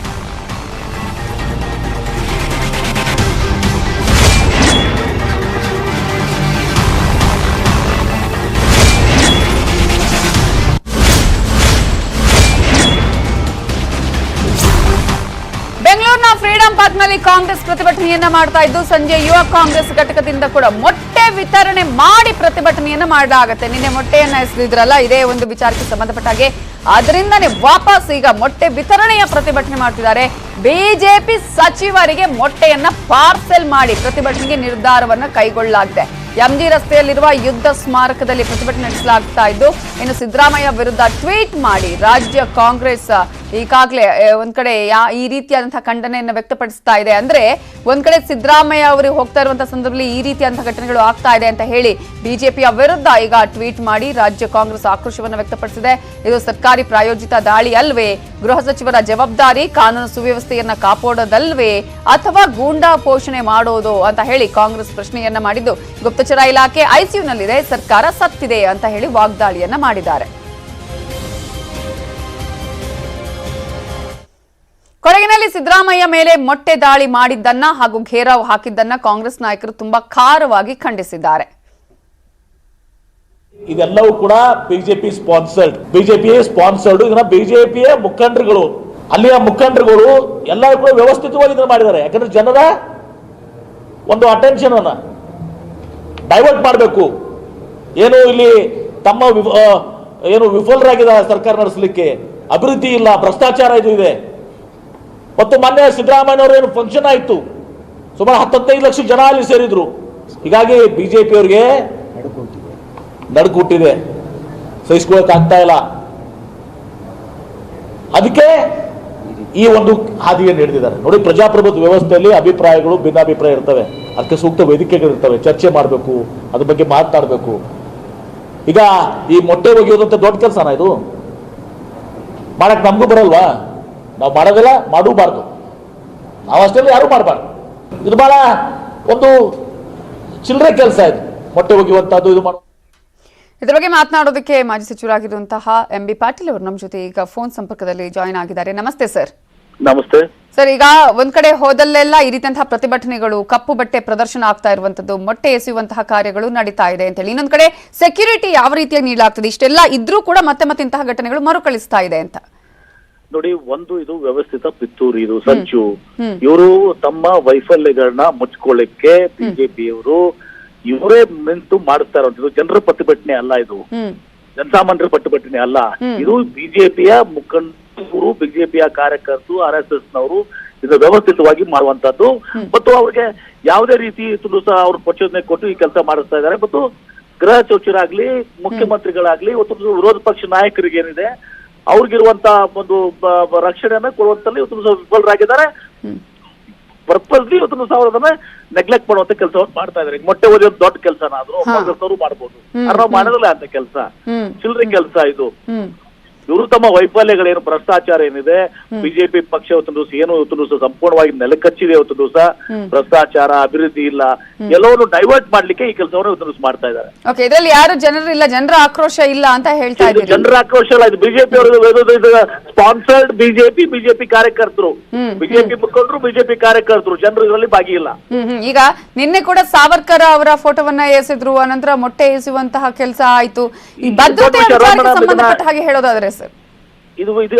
ಬೆಂಗಳೂರಿನ ಫ್ರೀಡಂ ಪಾರ್ಕ್ ನಲ್ಲಿ ಕಾಂಗ್ರೆಸ್ ಪ್ರತಿಭಟನೆಯನ್ನ ಮಾಡ್ತಾ ಇದ್ದು, ಸಂಜೆ ಯುವ ಕಾಂಗ್ರೆಸ್ ಘಟಕದಿಂದ ಕೂಡ ಮೊಟ್ಟೆ ವಿತರಣೆ ಮಾಡಿ ಪ್ರತಿಭಟನೆಯನ್ನ ಮಾಡಲಾಗುತ್ತೆ. ನಿನ್ನೆ ಮೊಟ್ಟೆಯನ್ನ ಎಸೆದಿದ್ರಲ್ಲ, ಇದೇ ಒಂದು ವಿಚಾರಕ್ಕೆ ಸಂಬಂಧಪಟ್ಟ ಹಾಗೆ ಅದರಿಂದನೇ ವಾಪಸ್ ಈಗ ಮೊಟ್ಟೆ ವಿತರಣೆಯ ಪ್ರತಿಭಟನೆ ಮಾಡ್ತಿದ್ದಾರೆ. ಬಿಜೆಪಿ ಸಚಿವರಿಗೆ ಮೊಟ್ಟೆಯನ್ನ ಪಾರ್ಸೆಲ್ ಮಾಡಿ ಪ್ರತಿಭಟನೆಗೆ ನಿರ್ಧಾರವನ್ನ ಕೈಗೊಳ್ಳಲಾಗಿದೆ. MG ರಸ್ತೆಯಲ್ಲಿರುವ ಯುದ್ಧ ಸ್ಮಾರಕದಲ್ಲಿ ಪ್ರತಿಭಟನೆ ನಡೆಸಲಾಗ್ತಾ ಇದ್ದು, ಇನ್ನು ಸಿದ್ದರಾಮಯ್ಯ ವಿರುದ್ಧ ಟ್ವೀಟ್ ಮಾಡಿ ರಾಜ್ಯ ಕಾಂಗ್ರೆಸ್ ಈಗಾಗಲೇ ಒಂದ್ ಕಡೆ ಈ ರೀತಿಯಾದಂತಹ ಖಂಡನೆಯನ್ನು ವ್ಯಕ್ತಪಡಿಸ್ತಾ ಇದೆ. ಅಂದ್ರೆ ಒಂದ್ ಕಡೆ ಸಿದ್ದರಾಮಯ್ಯ ಅವರು ಹೋಗ್ತಾ ಇರುವಂತಹ ಸಂದರ್ಭದಲ್ಲಿ ಈ ರೀತಿಯಾದಂತಹ ಘಟನೆಗಳು ಆಗ್ತಾ ಇದೆ ಅಂತ ಹೇಳಿ ಬಿಜೆಪಿಯ ವಿರುದ್ಧ ಈಗ ಟ್ವೀಟ್ ಮಾಡಿ ರಾಜ್ಯ ಕಾಂಗ್ರೆಸ್ ಆಕ್ರೋಶವನ್ನು ವ್ಯಕ್ತಪಡಿಸಿದೆ. ಇದು ಸರ್ಕಾರಿ ಪ್ರಾಯೋಜಿತ ದಾಳಿ ಅಲ್ವೇ? ಗೃಹ ಸಚಿವರ ಜವಾಬ್ದಾರಿ ಕಾನೂನು ಸುವ್ಯವಸ್ಥೆಯನ್ನ ಕಾಪಾಡೋದಲ್ವೇ ಅಥವಾ ಗೂಂಡಾ ಪೋಷಣೆ ಮಾಡೋದು ಅಂತ ಹೇಳಿ ಕಾಂಗ್ರೆಸ್ ಪ್ರಶ್ನೆಯನ್ನ ಮಾಡಿದ್ದು, ಗುಪ್ತಚರ ಇಲಾಖೆ ಐಸಿಯುನಲ್ಲಿದೆ, ಸರ್ಕಾರ ಸತ್ತಿದೆ ಅಂತ ಹೇಳಿ ವಾಗ್ದಾಳಿಯನ್ನ ಮಾಡಿದ್ದಾರೆ. ಕೊಡಗಿನಲ್ಲಿ ಸಿದ್ದರಾಮಯ್ಯ ಮೇಲೆ ಮೊಟ್ಟೆ ದಾಳಿ ಮಾಡಿದ್ದನ್ನ ಹಾಗೂ ಘೇರಾವ್ ಹಾಕಿದ್ದನ್ನ ಕಾಂಗ್ರೆಸ್ ನಾಯಕರು ತುಂಬಾ ಖಾರವಾಗಿ ಖಂಡಿಸಿದ್ದಾರೆ. ಇದೆಲ್ಲವೂ ಕೂಡ ಬಿಜೆಪಿ ಸ್ಪಾನ್ಸರ್ಡ್ ಇದನ್ನ ಬಿಜೆಪಿಯ ಮುಖಂಡರುಗಳು, ಅಲ್ಲಿಯ ಮುಖಂಡರುಗಳು ಎಲ್ಲರೂ ಕೂಡ ವ್ಯವಸ್ಥಿತವಾಗಿ ಇದನ್ನ ಮಾಡಿದ್ದಾರೆ. ಯಾಕಂದ್ರೆ ಜನರ ಒಂದು ಅಟೆನ್ಷನ್ ಅನ್ನ ಡೈವರ್ಟ್ ಮಾಡಬೇಕು. ಏನು ಇಲ್ಲಿ ತಮ್ಮ ಏನು ವಿಫಲರಾಗಿದ್ದಾರೆ ಸರ್ಕಾರ ನಡೆಸಲಿಕ್ಕೆ, ಅಭಿವೃದ್ಧಿ ಇಲ್ಲ, ಭ್ರಷ್ಟಾಚಾರ ಇದು ಇದೆ. ಮತ್ತು ಮೊನ್ನೆ ಸಿದ್ದರಾಮಯ್ಯನವರು ಏನು ಫಂಕ್ಷನ್ ಆಯಿತು, ಸುಮಾರು 10-15 ಲಕ್ಷ ಜನ ಅಲ್ಲಿ ಸೇರಿದ್ರು. ಹೀಗಾಗಿ ಬಿಜೆಪಿ ಅವರಿಗೆ ನಡುಗುಟ್ಟಿದೆ, ಸಹಿಸ್ಕೊಳ್ಳಕ್ ಆಗ್ತಾ ಇಲ್ಲ. ಅದಕ್ಕೆ ಈ ಒಂದು ಹಾದಿಯನ್ನು ಹಿಡಿದಿದ್ದಾರೆ. ನೋಡಿ, ಪ್ರಜಾಪ್ರಭುತ್ವ ವ್ಯವಸ್ಥೆಯಲ್ಲಿ ಅಭಿಪ್ರಾಯಗಳು ಭಿನ್ನಾಭಿಪ್ರಾಯ ಇರ್ತವೆ, ಅದಕ್ಕೆ ಸೂಕ್ತ ವೇದಿಕೆಗಳಿರ್ತವೆ, ಚರ್ಚೆ ಮಾಡಬೇಕು, ಅದ್ರ ಬಗ್ಗೆ ಮಾತನಾಡಬೇಕು. ಈಗ ಈ ಮೊಟ್ಟೆ ಒಗೆಯೋದಂತ ದೊಡ್ಡ ಕೆಲಸನ ಇದು? ಮಾಡಕ್ ನಮಗೂ ಬರಲ್ವಾ? ನಾವು ಮಾಡೋದಿಲ್ಲ, ಮಾಡೂಬಾರ್ದು. ನಾವು ಅಷ್ಟೇ ಯಾರು ಮಾಡಬಾರ್ದು. ಇದು ಬಹಳ ಒಂದು ಚಿಲ್ಲರೆ ಕೆಲಸ ಇದು, ಮೊಟ್ಟೆ ಒಗೆಯುವಂತದ್ದು. ಇದು ಮಾಡೋ ಇದರ ಬಗ್ಗೆ ಮಾತನಾಡೋದಕ್ಕೆ ಮಾಜಿ ಸಚಿವರಾಗಿರುವಂತಹ MB ಪಾಟೀಲ್ ಅವರು ನಮ್ಮ ಜೊತೆ ಈಗ ಫೋನ್ ಸಂಪರ್ಕದಲ್ಲಿ ಜಾಯಿನ್ ಆಗಿದ್ದಾರೆ. ನಮಸ್ತೆ ಸರ್. ನಮಸ್ತೆ ಸರ್. ಈಗ ಒಂದ್ ಕಡೆ ಹೋದಲ್ಲೆಲ್ಲ ಈ ರೀತಿಯಂತಹ ಪ್ರತಿಭಟನೆಗಳು, ಕಪ್ಪು ಬಟ್ಟೆ ಪ್ರದರ್ಶನ ಆಗ್ತಾ ಇರುವಂತದ್ದು, ಮೊಟ್ಟೆ ಎಸೆಯುವಂತಹ ಕಾರ್ಯಗಳು ನಡೀತಾ ಇದೆ ಅಂತ ಹೇಳಿ, ಇನ್ನೊಂದ್ ಕಡೆ ಸೆಕ್ಯೂರಿಟಿ ಯಾವ ರೀತಿಯಾಗಿ ನೀಡಲಾಗ್ತದೆ, ಇಷ್ಟೆಲ್ಲ ಇದ್ರೂ ಕೂಡ ಮತ್ತೆ ಇಂತಹ ಘಟನೆಗಳು ಮರುಕಳಿಸ್ತಾ ಇದೆ ಅಂತ. ನೋಡಿ, ಒಂದು ಇದು ವ್ಯವಸ್ಥಿತ ಪಿತ್ತೂರು, ಇದು ಸಂಚು. ಇವರು ತಮ್ಮ ವೈಫಲ್ಯಗಳನ್ನ ಮುಚ್ಕೊಳ್ಳಿಕ್ಕೆ ಬಿಜೆಪಿಯವರು ಇವರೇ ನಿಂತು ಮಾಡುತ್ತಾ ಇರುವಂತದ್ದು. ಜನರ ಪ್ರತಿಭಟನೆ ಅಲ್ಲ ಇದು, ಜನಸಾಮಾನ್ಯರ ಪ್ರತಿಭಟನೆ ಅಲ್ಲ ಇದು. ಬಿಜೆಪಿಯ ಮುಖಂಡರು, ಬಿಜೆಪಿಯ ಕಾರ್ಯಕರ್ತರು, RSS ನವರು ಇದು ವ್ಯವಸ್ಥಿತವಾಗಿ ಮಾಡುವಂತದ್ದು. ಮತ್ತು ಅವ್ರಿಗೆ ಯಾವುದೇ ರೀತಿ ಸಹ ಅವ್ರ ಪ್ರಚೋದನೆ ಕೊಟ್ಟು ಈ ಕೆಲಸ ಮಾಡಿಸ್ತಾ ಇದ್ದಾರೆ. ಮತ್ತು ಗೃಹ ಸಚಿವರಾಗ್ಲಿ, ಮುಖ್ಯಮಂತ್ರಿಗಳಾಗ್ಲಿ, ಇವತ್ತು ವಿರೋಧ ಪಕ್ಷ ನಾಯಕರಿಗೆ ಏನಿದೆ ಅವ್ರಿಗಿರುವಂತ ಒಂದು ರಕ್ಷಣೆಯನ್ನ ಕೊಡುವಂತಲ್ಲಿ ಇವತ್ತು ವಿಫಲರಾಗಿದ್ದಾರೆ. ಪರ್ಪಸ್ಲಿ ಇವತ್ತು ಅದನ್ನ ನೆಗ್ಲೆಕ್ಟ್ ಮಾಡುವಂತ ಕೆಲಸವನ್ನು ಮಾಡ್ತಾ ಇದ್ದಾರೆ. ಮೊಟ್ಟೆ ಓದಿ ಒಂದು ದೊಡ್ಡ ಕೆಲಸನ ಆದ್ರೂ ಕಾಂಗ್ರೆಸ್ ಅವರು ಮಾಡ್ಬೋದು, ಆದ್ರೆ ನಾವು ಮಾಡೋದಿಲ್ಲ ಅಂತ ಕೆಲಸ, ಚಿಲ್ಲರೆ ಕೆಲಸ ಇದು. ಇವರು ತಮ್ಮ ವೈಫಲ್ಯಗಳೇನು, ಭ್ರಷ್ಟಾಚಾರ ಏನಿದೆ, ಬಿಜೆಪಿ ಪಕ್ಷ ಇವತ್ತು ದಿವಸ ಏನು ಇವತ್ತು ದಿವಸ ಸಂಪೂರ್ಣವಾಗಿ ನೆಲಕಚ್ಚಿದೆ, ಇವತ್ತು ದಿವಸ ಭ್ರಷ್ಟಾಚಾರ, ಅಭಿವೃದ್ಧಿ ಇಲ್ಲ, ಎಲ್ಲವನ್ನು ಡೈವರ್ಟ್ ಮಾಡ್ಲಿಕ್ಕೆ ಈ ಕೆಲಸವನ್ನು ಇವತ್ತು ದಿವಸ ಮಾಡ್ತಾ ಇದ್ದಾರೆ. ಓಕೆ, ಇದರಲ್ಲಿ ಯಾರು ಜನರಿಲ್ಲ, ಜನರ ಆಕ್ರೋಶ ಇಲ್ಲ ಅಂತ ಹೇಳ್ತಾ ಇದ್ದೀರಿ. ಜನರ ಆಕ್ರೋಶ ಅಲ್ಲ, ಇದು ಬಿಜೆಪಿ ಅವರು ಸ್ಪಾನ್ಸರ್ಡ್ ಬಿಜೆಪಿ ಕಾರ್ಯಕರ್ತರು, ಬಿಜೆಪಿ ಮುಖಂಡರು, ಬಿಜೆಪಿ ಕಾರ್ಯಕರ್ತರು, ಜನರು ಇದರಲ್ಲಿ ಭಾಗಿಯಿಲ್ಲ. ಈಗ ನಿನ್ನೆ ಕೂಡ ಸಾವರ್ಕರ್ ಅವರ ಫೋಟೋವನ್ನ ಎಸೆದ್ರು, ಅನಂತರ ಮೊಟ್ಟೆ ಎಸೆಯುವಂತಹ ಕೆಲಸ ಆಯ್ತು. ಈ ಭದ್ರತೆ ಸಂಬಂಧಪಟ್ಟ ಹಾಗೆ ಹೇಳೋದಾದ್ರೆ ಸರ್, ಇದು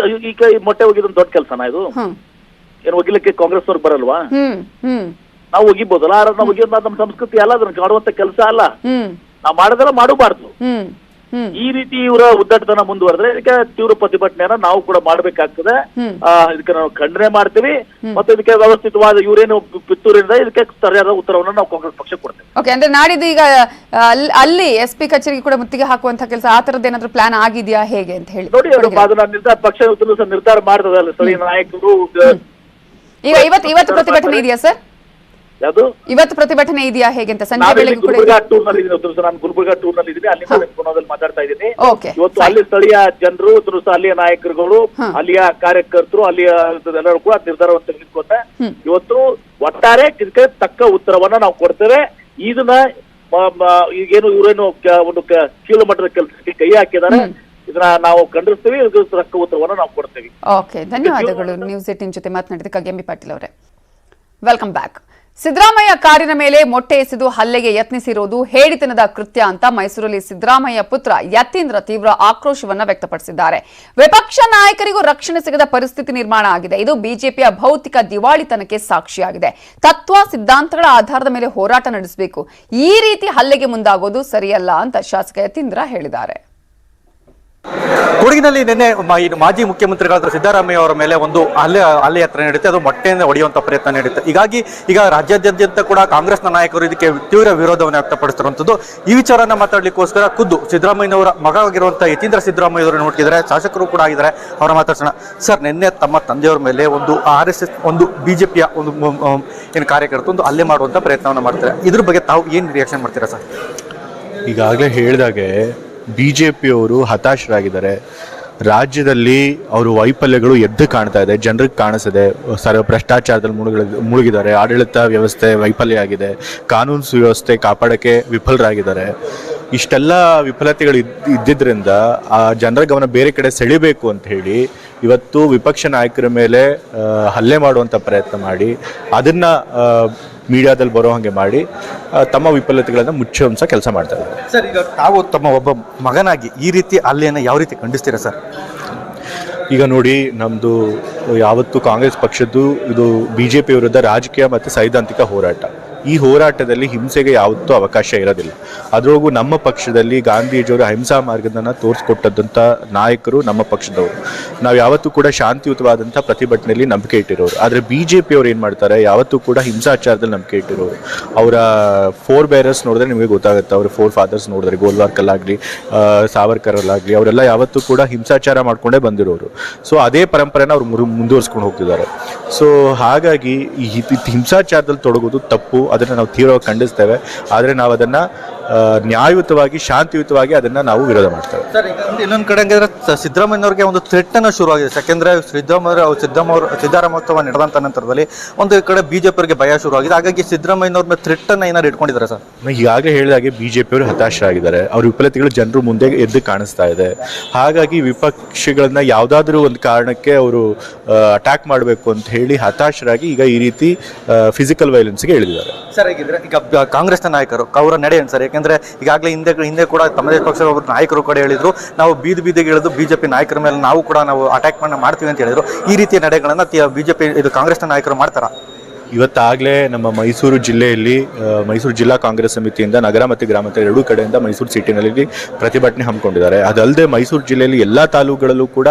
ಈಗ ಮೊಟ್ಟೆ ಹೋಗಿದ್ದು ದೊಡ್ಡ ಕೆಲಸನಾ ಇದು? ಏನು ಒಗಿಲಿಕ್ಕೆ ಕಾಂಗ್ರೆಸ್ ಅವ್ರಿಗೆ ಬರಲ್ವಾ? ನಾವು ಒಗಿಬೋದಲ್ಲ, ನಾವು ಒಗಿಯೋದು ನಮ್ಮ ಸಂಸ್ಕೃತಿ ಅಲ್ಲ, ಅದನ್ನ ಕಾಡುವಂತ ಕೆಲಸ ಅಲ್ಲ. ನಾವು ಮಾಡೋದೆಲ್ಲ ಮಾಡಬಾರ್ದು. ಈ ರೀತಿ ಇವರ ಉದ್ದಟತನ ಮುಂದುವರೆದ್ರೆ ಇದಕ್ಕೆ ತೀವ್ರ ಪ್ರತಿಭಟನೆಯನ್ನ ನಾವು ಕೂಡ ಮಾಡ್ಬೇಕಾಗ್ತದೆ. ಇದಕ್ಕೆ ನಾವು ಖಂಡನೆ ಮಾಡ್ತೀವಿ, ಮತ್ತೆ ಇದಕ್ಕೆ ವ್ಯವಸ್ಥಿತವಾದ ಇವರೇನು ಪಿತ್ತೂರಿಂದ ಇದಕ್ಕೆ ಸರಿಯಾದ ಉತ್ತರವನ್ನು ನಾವು ಕಾಂಗ್ರೆಸ್ ಪಕ್ಷ ಕೊಡ್ತೇವೆ. ಓಕೆ, ಅಂದ್ರೆ ನಾಡಿದ್ದು ಈಗ ಅಲ್ಲಿ SP ಕಚೇರಿಗೆ ಕೂಡ ಮುತ್ತಿಗೆ ಹಾಕುವಂತ ಕೆಲಸ, ಆ ತರದ್ದು ಏನಾದ್ರು ಪ್ಲಾನ್ ಆಗಿದೆಯಾ ಹೇಗೆ ಅಂತ ಹೇಳಿ ನೋಡಿ. ಅದನ್ನ ಪಕ್ಷ ನಿರ್ಧಾರ ಮಾಡ್ತದಲ್ಲ, ಸ್ಥಳೀಯ ನಾಯಕರು. ಈಗ ಇವತ್ತು ಪ್ರತಿಭಟನೆ ಇದೆಯಾ ಸರ್? ಯಾವುದು ಇವತ್ತು ಪ್ರತಿಭಟನೆ ಇದೆಯಾ ಹೇಗೆ ಅಂತ? ಸಂಜೆ ನಾನು ಗುಲ್ಬರ್ಗಾ ಟೂರ್ ನಲ್ಲಿ ಇದ್ದೀನಿ, ಅಲ್ಲಿ ಮಾತಾಡ್ತಾ ಇದ್ದೀನಿ. ಇವತ್ತು ಅಲ್ಲಿ ಸ್ಥಳೀಯ ಜನರು, ಅಲ್ಲಿಯ ನಾಯಕರುಗಳು, ಅಲ್ಲಿಯ ಕಾರ್ಯಕರ್ತರು, ಅಲ್ಲಿಯ ಎಲ್ಲರೂ ಕೂಡ ನಿರ್ಧಾರವನ್ನು ತೆಗೆದುಕೊಂಡೆ. ಇವತ್ತು ಒಟ್ಟಾರೆ ಇದಕ್ಕೆ ತಕ್ಕ ಉತ್ತರವನ್ನ ನಾವು ಕೊಡ್ತೇವೆ. ಇದನ್ನ ಈಗೇನು ಇವರೇನು ಒಂದು ಕೀಳು ಮಟ್ಟದ ಕೆಲಸಕ್ಕೆ ಕೈ ಹಾಕಿದ್ದಾರೆ, ಇದನ್ನ ನಾವು ಖಂಡಿಸ್ತೀವಿ, ಇದಕ್ಕೆ ತಕ್ಕ ಉತ್ತರವನ್ನ ನಾವು ಕೊಡ್ತೇವೆ. ಓಕೆ, ಧನ್ಯವಾದಗಳು ನ್ಯೂಸ್ 18 ಜೊತೆ ಮಾತನಾಡಿದ್ದಕ್ಕಾಗಿ ಎಂ ಬಿ ಪಾಟೀಲ್ ಅವರೇ. Welcome back. ಸಿದ್ದರಾಮಯ್ಯ ಕಾರಿನ ಮೇಲೆ ಮೊಟ್ಟೆ ಎಸೆದು ಹಲ್ಲೆಗೆ ಯತ್ನಿಸಿರುವುದು ಹೇಡಿತನದ ಕೃತ್ಯ ಅಂತ ಮೈಸೂರಲ್ಲಿ ಸಿದ್ದರಾಮಯ್ಯ ಪುತ್ರ ಯತೀಂದ್ರ ತೀವ್ರ ಆಕ್ರೋಶವನ್ನ ವ್ಯಕ್ತಪಡಿಸಿದ್ದಾರೆ. ವಿಪಕ್ಷ ನಾಯಕರಿಗೂ ರಕ್ಷಣೆ ಸಿಗದ ಪರಿಸ್ಥಿತಿ ನಿರ್ಮಾಣ ಆಗಿದೆ. ಇದು ಬಿಜೆಪಿಯ ಭೌತಿಕ ದಿವಾಳಿತನಕ್ಕೆ ಸಾಕ್ಷಿಯಾಗಿದೆ. ತತ್ವ ಸಿದ್ಧಾಂತಗಳ ಆಧಾರದ ಮೇಲೆ ಹೋರಾಟ ನಡೆಸಬೇಕು. ಈ ರೀತಿ ಹಲ್ಲೆಗೆ ಮುಂದಾಗೋದು ಸರಿಯಲ್ಲ ಅಂತ ಶಾಸಕ ಯತೀಂದ್ರ ಹೇಳಿದ್ದಾರೆ. ಕೊಡಗಿನಲ್ಲಿ ನಿನ್ನೆ ಮಾಜಿ ಮುಖ್ಯಮಂತ್ರಿಗಳಾದ ಸಿದ್ದರಾಮಯ್ಯ ಅವರ ಮೇಲೆ ಒಂದು ಹಲ್ಲೆ ಯತ್ನ ನಡೆಯುತ್ತೆ. ಅದು ಮೊಟ್ಟೆಯಿಂದ ಹೊಡೆಯುವಂತ ಪ್ರಯತ್ನ ನಡೆಯುತ್ತೆ. ಹೀಗಾಗಿ ಈಗ ರಾಜ್ಯಾದ್ಯಂತ ಕೂಡ ಕಾಂಗ್ರೆಸ್ನ ನಾಯಕರು ಇದಕ್ಕೆ ತೀವ್ರ ವಿರೋಧವನ್ನು ವ್ಯಕ್ತಪಡಿಸಿರುವಂತದ್ದು. ಈ ವಿಚಾರನ ಮಾತಾಡ್ಲಿಕ್ಕೋಸ್ಕರ ಖುದ್ದು ಸಿದ್ದರಾಮಯ್ಯನವರ ಮಗ ಆಗಿರುವಂತಹ ಯತೀಂದ್ರ ಸಿದ್ದರಾಮಯ್ಯ ಅವರು ನೋಡ್ತಿದ್ದಾರೆ, ಶಾಸಕರು ಕೂಡ ಆಗಿದ್ದಾರೆ. ಅವರ ಮಾತಾಡ್ಸೋಣ. ಸರ್, ನಿನ್ನೆ ತಮ್ಮ ತಂದೆಯವರ ಮೇಲೆ ಒಂದು RSS ಒಂದು ಬಿಜೆಪಿಯ ಒಂದು ಏನು ಕಾರ್ಯಕರ್ತರು ಒಂದು ಹಲ್ಲೆ ಮಾಡುವಂತ ಪ್ರಯತ್ನವನ್ನು ಮಾಡ್ತಾರೆ. ಇದ್ರ ಬಗ್ಗೆ ತಾವು ಏನು ರಿಯಾಕ್ಷನ್ ಮಾಡ್ತೀರಾ ಸರ್? ಈಗಾಗಲೇ ಹೇಳಿದಾಗೆ ಬಿಜೆಪಿಯವರು ಹತಾಶರಾಗಿದ್ದಾರೆ. ರಾಜ್ಯದಲ್ಲಿ ಅವರು ವೈಫಲ್ಯಗಳು ಎದ್ದು ಕಾಣ್ತಾ ಇದೆ, ಜನರಿಗೆ ಕಾಣಿಸಿದೆ. ಭ್ರಷ್ಟಾಚಾರದಲ್ಲಿ ಮುಳುಗಿದ್ದಾರೆ, ಆಡಳಿತ ವ್ಯವಸ್ಥೆ ವೈಫಲ್ಯ ಆಗಿದೆ, ಕಾನೂನು ಸುವ್ಯವಸ್ಥೆ ಕಾಪಾಡೋಕ್ಕೆ ವಿಫಲರಾಗಿದ್ದಾರೆ. ಇಷ್ಟೆಲ್ಲ ವಿಫಲತೆಗಳು ಇದ್ದಿದ್ದರಿಂದ ಆ ಜನರ ಗಮನ ಬೇರೆ ಕಡೆ ಸೆಳಿಬೇಕು ಅಂತ ಹೇಳಿ ಇವತ್ತು ವಿಪಕ್ಷ ನಾಯಕರ ಮೇಲೆ ಹಲ್ಲೆ ಮಾಡುವಂಥ ಪ್ರಯತ್ನ ಮಾಡಿ ಅದನ್ನ ಮೀಡಿಯಾದಲ್ಲಿ ಬರೋ ಹಾಗೆ ಮಾಡಿ ತಮ್ಮ ವಿಫಲತೆಗಳನ್ನು ಮುಚ್ಚುವಂಥ ಕೆಲಸ ಮಾಡ್ತಾ ಇದ್ದಾರೆ. ಸರ್, ಈಗ ತಾವು ತಮ್ಮ ಒಬ್ಬ ಮಗನಾಗಿ ಈ ರೀತಿ ಹಲ್ಲೆಯನ್ನು ಯಾವ ರೀತಿ ಖಂಡಿಸ್ತೀರಾ ಸರ್? ಈಗ ನೋಡಿ, ನಮ್ಮದು ಯಾವತ್ತು ಕಾಂಗ್ರೆಸ್ ಪಕ್ಷದ್ದು ಇದು BJP ವಿರುದ್ಧ ರಾಜಕೀಯ ಮತ್ತು ಸೈದ್ಧಾಂತಿಕ ಹೋರಾಟ. ಈ ಹೋರಾಟದಲ್ಲಿ ಹಿಂಸೆಗೆ ಯಾವತ್ತೂ ಅವಕಾಶ ಇರೋದಿಲ್ಲ. ಅದರೊಳಗೂ ನಮ್ಮ ಪಕ್ಷದಲ್ಲಿ ಗಾಂಧೀಜಿಯವರು ಅಹಿಂಸಾ ಮಾರ್ಗದನ್ನು ತೋರಿಸ್ಕೊಟ್ಟಂಥ ನಾಯಕರು ನಮ್ಮ ಪಕ್ಷದವರು. ನಾವು ಯಾವತ್ತೂ ಕೂಡ ಶಾಂತಿಯುತವಾದಂಥ ಪ್ರತಿಭಟನೆಯಲ್ಲಿ ನಂಬಿಕೆ ಇಟ್ಟಿರೋರು. ಆದರೆ BJP ಅವ್ರು ಏನು ಮಾಡ್ತಾರೆ, ಯಾವತ್ತೂ ಕೂಡ ಹಿಂಸಾಚಾರದಲ್ಲಿ ನಂಬಿಕೆ ಇಟ್ಟಿರೋರು. ಅವರ ಫೋರ್ ಬೇರರ್ಸ್ ನೋಡಿದ್ರೆ ನಿಮಗೆ ಗೊತ್ತಾಗುತ್ತೆ. ಅವರ ಫೋರ್ ಫಾದರ್ಸ್ ನೋಡಿದ್ರೆ ಗೋಲ್ವಾರ್ಕಲ್ಲಾಗಲಿ ಸಾವರ್ಕರಲ್ಲಾಗಲಿ ಅವರೆಲ್ಲ ಯಾವತ್ತೂ ಕೂಡ ಹಿಂಸಾಚಾರ ಮಾಡ್ಕೊಂಡೇ ಬಂದಿರೋರು. ಸೊ ಅದೇ ಪರಂಪರೆನ ಅವ್ರು ಮುಂದುವರಿಸ್ಕೊಂಡು ಹೋಗ್ತಿದ್ದಾರೆ. ಸೊ ಹಾಗಾಗಿ ಈ ಹಿಂಸಾಚಾರದಲ್ಲಿ ತೊಡಗೋದು ತಪ್ಪು. ಅದನ್ನು ನಾವು ತೀವ್ರವಾಗಿ ಖಂಡಿಸ್ತೇವೆ. ಆದರೆ ನಾವು ಅದನ್ನು ನ್ಯಾಯಯುತವಾಗಿ ಶಾಂತಿಯುತವಾಗಿ ಅದನ್ನು ನಾವು ವಿರೋಧ ಮಾಡ್ತೇವೆ. ಸರ್, ಈಗ ಇನ್ನೊಂದು ಕಡೆ ಹಂಗಿದ್ರೆ ಸಿದ್ದರಾಮಯ್ಯವ್ರಿಗೆ ಒಂದು ಥ್ರೆಟ್ ಅನ್ನು ಶುರುವಾಗಿದೆ. ಯಾಕೆಂದ್ರೆ ಸಿದ್ದರಾಮಯ್ಯ ನಡೆದಂತ ನಂತರದಲ್ಲಿ ಒಂದು ಕಡೆ ಬಿಜೆಪಿಯವರಿಗೆ ಭಯ ಶುರುವಾಗಿದೆ. ಹಾಗಾಗಿ ಸಿದ್ದರಾಮಯ್ಯವ್ರ ಮೇಲೆ ಥ್ರೆಟ್ ಅನ್ನ ಏನಾದ್ರು ಇಟ್ಕೊಂಡಿದ್ದಾರೆ ಸರ್? ಈಗಾಗಲೇ ಹೇಳಿದಾಗೆ ಬಿಜೆಪಿಯವರು ಹತಾಶರಾಗಿದ್ದಾರೆ. ಅವ್ರ ವಿಫಲತೆಗಳು ಜನರು ಮುಂದೆ ಎದ್ದು ಕಾಣಿಸ್ತಾ ಇದೆ. ಹಾಗಾಗಿ ವಿಪಕ್ಷಗಳನ್ನ ಯಾವುದಾದ್ರೂ ಒಂದು ಕಾರಣಕ್ಕೆ ಅವರು ಅಟ್ಯಾಕ್ ಮಾಡಬೇಕು ಅಂತ ಹೇಳಿ ಹತಾಶರಾಗಿ ಈಗ ಈ ರೀತಿ ಫಿಸಿಕಲ್ ವೈಲೆನ್ಸ್ಗೆ ಇಳಿದಿದ್ದಾರೆ. ಸರ್, ಈಗ ಕಾಂಗ್ರೆಸ್ನ ನಾಯಕರು ಅವರ ನಡೆ ಏನು ಸರ್? ಯಾಕೆಂದ್ರೆ ಈಗಾಗಲೇ ಹಿಂದೆ ಕೂಡ ತಮ್ಮದೇ ಪಕ್ಷದ ಒಬ್ಬರು ನಾಯಕರು ಕೂಡ ಹೇಳಿದ್ರು, ನಾವು ಬೀದಿಗೆ ಇಳಿದು ಬಿಜೆಪಿ ನಾಯಕರ ಮೇಲೆ ನಾವು ಕೂಡ ಅಟ್ಯಾಕ್ ಮಾಡ್ತೀವಿ ಅಂತ ಹೇಳಿದ್ರು. ಈ ರೀತಿಯ ನಡೆಗಳನ್ನ ಬಿಜೆಪಿ ಇದು ಕಾಂಗ್ರೆಸ್ನ ನಾಯಕರು ಮಾಡ್ತಾರ? ಇವತ್ತಾಗಲೇ ನಮ್ಮ ಮೈಸೂರು ಜಿಲ್ಲೆಯಲ್ಲಿ ಮೈಸೂರು ಜಿಲ್ಲಾ ಕಾಂಗ್ರೆಸ್ ಸಮಿತಿಯಿಂದ ನಗರ ಮತ್ತು ಗ್ರಾಮಾಂತರ ಎರಡೂ ಕಡೆಯಿಂದ ಮೈಸೂರು ಸಿಟಿನಲ್ಲಿ ಪ್ರತಿಭಟನೆ ಹಮ್ಮಿಕೊಂಡಿದ್ದಾರೆ. ಅದಲ್ಲದೆ ಮೈಸೂರು ಜಿಲ್ಲೆಯಲ್ಲಿ ಎಲ್ಲ ತಾಲೂಕುಗಳಲ್ಲೂ ಕೂಡ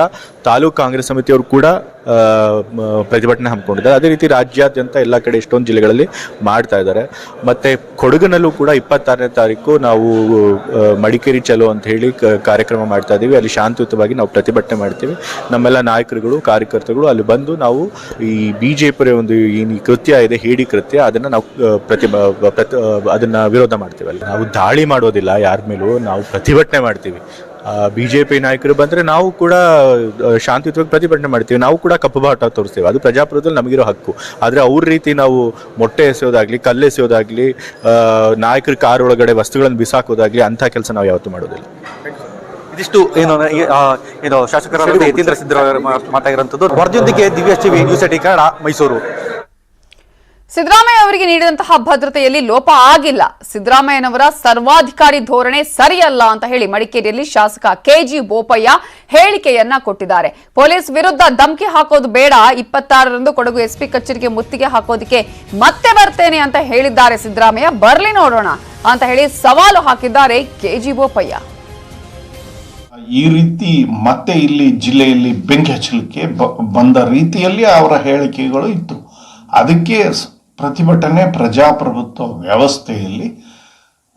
ತಾಲೂಕು ಕಾಂಗ್ರೆಸ್ ಸಮಿತಿಯವರು ಕೂಡ ಪ್ರತಿಭಟನೆ ಹಮ್ಮಿಕೊಂಡಿದ್ದಾರೆ. ಅದೇ ರೀತಿ ರಾಜ್ಯಾದ್ಯಂತ ಎಲ್ಲ ಕಡೆ ಎಷ್ಟೊಂದು ಜಿಲ್ಲೆಗಳಲ್ಲಿ ಮಾಡ್ತಾ ಇದ್ದಾರೆ. ಮತ್ತು ಕೊಡಗಿನಲ್ಲೂ ಕೂಡ 26ನೇ ತಾರೀಕು ನಾವು ಮಡಿಕೇರಿ ಚಲೋ ಅಂತ ಹೇಳಿ ಕಾರ್ಯಕ್ರಮ ಮಾಡ್ತಾ ಇದ್ದೀವಿ. ಅಲ್ಲಿ ಶಾಂತಿಯುತವಾಗಿ ನಾವು ಪ್ರತಿಭಟನೆ ಮಾಡ್ತೀವಿ. ನಮ್ಮೆಲ್ಲ ನಾಯಕರುಗಳು ಕಾರ್ಯಕರ್ತರುಗಳು ಅಲ್ಲಿ ಬಂದು ನಾವು ಈ BJP ಒಂದು ಏನು ಕೃತ್ಯ ಇದೆ, ಹೇಡಿ ಕೃತ್ಯ, ಅದನ್ನು ನಾವು ಅದನ್ನು ವಿರೋಧ ಮಾಡ್ತೀವಿ. ಅಲ್ಲಿ ನಾವು ದಾಳಿ ಮಾಡೋದಿಲ್ಲ ಯಾರ ಮೇಲೂ, ನಾವು ಪ್ರತಿಭಟನೆ ಮಾಡ್ತೀವಿ. BJP ನಾಯಕರು ಬಂದರೆ ನಾವು ಕೂಡ ಶಾಂತಿಯುತವಾಗಿ ಪ್ರತಿಭಟನೆ ಮಾಡ್ತೀವಿ. ನಾವು ಕೂಡ ಕಪ್ಪು ಬಾವುಟ ತೋರಿಸ್ತೀವಿ. ಅದು ಪ್ರಜಾಪ್ರಭುತ್ವದಲ್ಲಿ ನಮಗಿರೋ ಹಕ್ಕು. ಆದರೆ ಅವ್ರ ರೀತಿ ನಾವು ಮೊಟ್ಟೆ ಎಸೆಯೋದಾಗಲಿ, ಕಲ್ಲೆಸೆಯೋದಾಗಲಿ, ನಾಯಕರ ಕಾರ್ ಒಳಗಡೆ ವಸ್ತುಗಳನ್ನು ಬಿಸಾಕೋದಾಗಲಿ ಅಂಥ ಕೆಲಸ ನಾವು ಯಾವತ್ತೂ ಮಾಡೋದಿಲ್ಲ. ಇದಿಷ್ಟು ಏನು ಶಾಸಕರಾದ ಯತೀಂದ್ರ ಸಿದ್ದರಾಮಯ್ಯ ಮಾತಾಗಿರುವಂಥದ್ದು. ವರದಿಯೊಂದಿಗೆ ದಿವ್ಯಾಶ್ಚಿ, ನ್ಯೂಸ್ 18 ಕನ್ನಡ, ಮೈಸೂರು. ಸಿದ್ದರಾಮಯ್ಯ ಅವರಿಗೆ ನೀಡಿದಂತಹ ಭದ್ರತೆಯಲ್ಲಿ ಲೋಪ ಆಗಿಲ್ಲ, ಸಿದ್ದರಾಮಯ್ಯನವರ ಸರ್ವಾಧಿಕಾರಿ ಧೋರಣೆ ಸರಿಯಲ್ಲ ಅಂತ ಹೇಳಿ ಮಡಿಕೇರಿಯಲ್ಲಿ ಶಾಸಕ KG ಬೋಪಯ್ಯ ಹೇಳಿಕೆಯನ್ನ ಕೊಟ್ಟಿದ್ದಾರೆ. ಪೊಲೀಸ್ ವಿರುದ್ಧ ಧಮಕಿ ಹಾಕೋದು ಬೇಡ, 26ರಂದು ಕೊಡಗು SP ಕಚೇರಿಗೆ ಮುತ್ತಿಗೆ ಹಾಕೋದಕ್ಕೆ ಮತ್ತೆ ಬರ್ತೇನೆ ಅಂತ ಹೇಳಿದ್ದಾರೆ ಸಿದ್ದರಾಮಯ್ಯ. ಬರ್ಲಿ ನೋಡೋಣ ಅಂತ ಹೇಳಿ ಸವಾಲು ಹಾಕಿದ್ದಾರೆ KG ಬೋಪಯ್ಯ. ಈ ರೀತಿ ಮತ್ತೆ ಇಲ್ಲಿ ಜಿಲ್ಲೆಯಲ್ಲಿ ಬೆಂಕಿ ಹಚ್ಚಲಿಕ್ಕೆ ಬಂದ ರೀತಿಯಲ್ಲಿ ಅವರ ಹೇಳಿಕೆಗಳು ಇತ್ತು. ಅದಕ್ಕೆ ಪ್ರತಿಭಟನೆ, ಪ್ರಜಾಪ್ರಭುತ್ವ ವ್ಯವಸ್ಥೆಯಲ್ಲಿ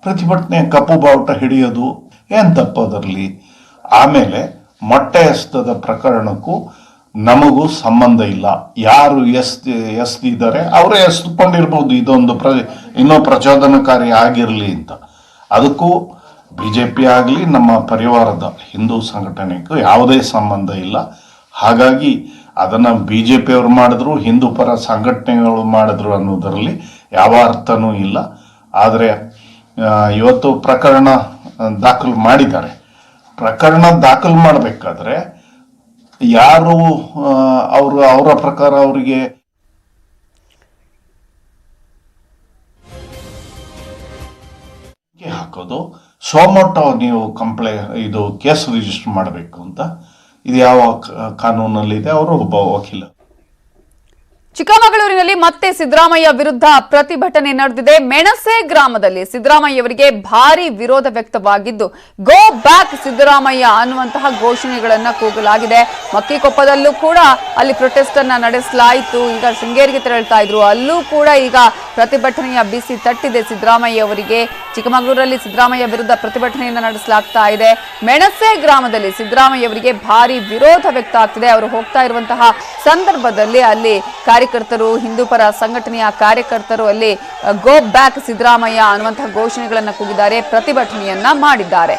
ಪ್ರತಿಭಟನೆ, ಕಪ್ಪು ಬಾವುಟ ಹಿಡಿಯೋದು ಏನು ತಪ್ಪೋದರಲ್ಲಿ. ಆಮೇಲೆ ಮೊಟ್ಟೆ ಎಸೆತದ ಪ್ರಕರಣಕ್ಕೂ ನಮಗೂ ಸಂಬಂಧ ಇಲ್ಲ. ಯಾರು ಎಸ್ದಿದ್ದಾರೆ ಅವರೇ ಎಸ್ದುಕೊಂಡಿರ್ಬೋದು, ಇದೊಂದು ಇನ್ನೂ ಪ್ರಚೋದನಕಾರಿ ಆಗಿರಲಿ ಅಂತ. ಅದಕ್ಕೂ BJP ಆಗಲಿ ನಮ್ಮ ಪರಿವಾರದ ಹಿಂದೂ ಸಂಘಟನೆಗೂ ಯಾವುದೇ ಸಂಬಂಧ ಇಲ್ಲ. ಹಾಗಾಗಿ ಅದನ್ನು BJP ಅವರು ಮಾಡಿದ್ರು, ಹಿಂದೂ ಪರ ಸಂಘಟನೆಗಳು ಮಾಡಿದ್ರು ಅನ್ನೋದರಲ್ಲಿ ಯಾವ ಅರ್ಥನೂ ಇಲ್ಲ. ಆದರೆ ಇವತ್ತು ಪ್ರಕರಣ ದಾಖಲು ಮಾಡಿದ್ದಾರೆ. ಪ್ರಕರಣ ದಾಖಲು ಮಾಡಬೇಕಾದ್ರೆ ಯಾರು ಅವರ ಪ್ರಕಾರ ಅವರಿಗೆ ಹಾಕೋದು, ಸೋಮೋಟೋ ನೀವು ಇದು ಕೇಸ್ ರಿಜಿಸ್ಟರ್ ಮಾಡಬೇಕು ಅಂತ ಇದು ಯಾವ ಕಾನೂನಲ್ಲಿದೆ? ಅವರು ಒಬ್ಬ ವಕೀಲ. ಚಿಕ್ಕಮಗಳೂರಿನಲ್ಲಿ ಮತ್ತೆ ಸಿದ್ದರಾಮಯ್ಯ ವಿರುದ್ಧ ಪ್ರತಿಭಟನೆ ನಡೆದಿದೆ. ಮೆಣಸೆ ಗ್ರಾಮದಲ್ಲಿ ಸಿದ್ದರಾಮಯ್ಯ ಅವರಿಗೆ ಭಾರಿ ವಿರೋಧ ವ್ಯಕ್ತವಾಗಿದ್ದು, ಗೋ ಬ್ಯಾಕ್ ಸಿದ್ದರಾಮಯ್ಯ ಅನ್ನುವಂತಹ ಘೋಷಣೆಗಳನ್ನ ಕೂಗಲಾಗಿದೆ. ಮಕ್ಕಿಕೊಪ್ಪದಲ್ಲೂ ಕೂಡ ಅಲ್ಲಿ ಪ್ರೊಟೆಸ್ಟ್ ಅನ್ನ ನಡೆಸಲಾಯಿತು. ಈಗ ಶೃಂಗೇರಿಗೆ ತೆರಳ್ತಾ ಇದ್ರು, ಅಲ್ಲೂ ಕೂಡ ಈಗ ಪ್ರತಿಭಟನೆಯ ಬಿಸಿ ತಟ್ಟಿದೆ ಸಿದ್ದರಾಮಯ್ಯ ಅವರಿಗೆ. ಚಿಕ್ಕಮಗಳೂರಲ್ಲಿ ಸಿದ್ದರಾಮಯ್ಯ ವಿರುದ್ಧ ಪ್ರತಿಭಟನೆಯನ್ನ ನಡೆಸಲಾಗ್ತಾ ಇದೆ. ಮೆಣಸೆ ಗ್ರಾಮದಲ್ಲಿ ಸಿದ್ದರಾಮಯ್ಯ ಅವರಿಗೆ ಭಾರಿ ವಿರೋಧ ವ್ಯಕ್ತ ಆಗ್ತಿದೆ. ಅವರು ಹೋಗ್ತಾ ಇರುವಂತಹ ಸಂದರ್ಭದಲ್ಲಿ ಅಲ್ಲಿ ಕಾರ್ಯಕರ್ತರು, ಹಿಂದೂ ಪರ ಸಂಘಟನೆಯ ಕಾರ್ಯಕರ್ತರು ಅಲ್ಲಿ ಗೋ ಬ್ಯಾಕ್ ಸಿದ್ದರಾಮಯ್ಯ ಅನ್ನುವಂತಹ ಘೋಷಣೆಗಳನ್ನು ಕೂಗಿದ್ದಾರೆ, ಪ್ರತಿಭಟನೆಯನ್ನ ಮಾಡಿದ್ದಾರೆ.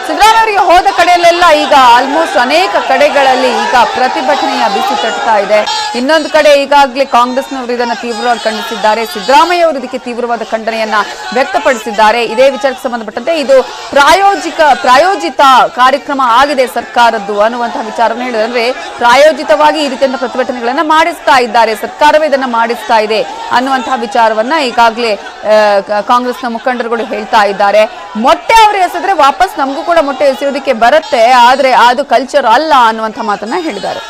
ಸಿದ್ದರಾಮಯ್ಯ ಅವರಿಗೆ ಹೋದ ಕಡೆಯಲ್ಲೆಲ್ಲ ಈಗ ಆಲ್ಮೋಸ್ಟ್ ಅನೇಕ ಕಡೆಗಳಲ್ಲಿ ಈಗ ಪ್ರತಿಭಟನೆಯ ಬಿಸಿ ತಟ್ತಾ ಇದೆ. ಇನ್ನೊಂದು ಕಡೆ ಈಗಾಗಲೇ ಕಾಂಗ್ರೆಸ್ನವರು ಇದನ್ನು ತೀವ್ರವಾಗಿ ಖಂಡಿಸಿದ್ದಾರೆ. ಸಿದ್ದರಾಮಯ್ಯ ಅವರು ಇದಕ್ಕೆ ತೀವ್ರವಾದ ಖಂಡನೆಯನ್ನ ವ್ಯಕ್ತಪಡಿಸಿದ್ದಾರೆ. ಇದೇ ವಿಚಾರಕ್ಕೆ ಸಂಬಂಧಪಟ್ಟಂತೆ ಇದು ಪ್ರಾಯೋಜಿತ ಕಾರ್ಯಕ್ರಮ ಆಗಿದೆ ಸರ್ಕಾರದ್ದು ಅನ್ನುವಂತಹ ವಿಚಾರವನ್ನು ಹೇಳಿದ್ರೆ, ಅಂದ್ರೆ ಪ್ರಾಯೋಜಿತವಾಗಿ ಈ ರೀತಿಯ ಪ್ರತಿಭಟನೆಗಳನ್ನ ಮಾಡಿಸ್ತಾ ಇದ್ದಾರೆ, ಸರ್ಕಾರವೇ ಇದನ್ನ ಮಾಡಿಸ್ತಾ ಇದೆ ಅನ್ನುವಂತಹ ವಿಚಾರವನ್ನ ಈಗಾಗಲೇ ಕಾಂಗ್ರೆಸ್ನ ಮುಖಂಡರುಗಳು ಹೇಳ್ತಾ ಇದ್ದಾರೆ. ಮೊಟ್ಟೆ ಅವರು ಎಸೆದ್ರೆ ವಾಪಸ್ ನಮಗೂ ಕೂಡ ಮೊಟ್ಟೆ ಎಸೆಯೋದಕ್ಕೆ ಬರುತ್ತೆ, ಆದ್ರೆ ಅದು ಕಲ್ಚರ್ ಅಲ್ಲ ಅನ್ನುವಂಥ ಮಾತನ್ನ ಹೇಳಿದ್ದಾರೆ.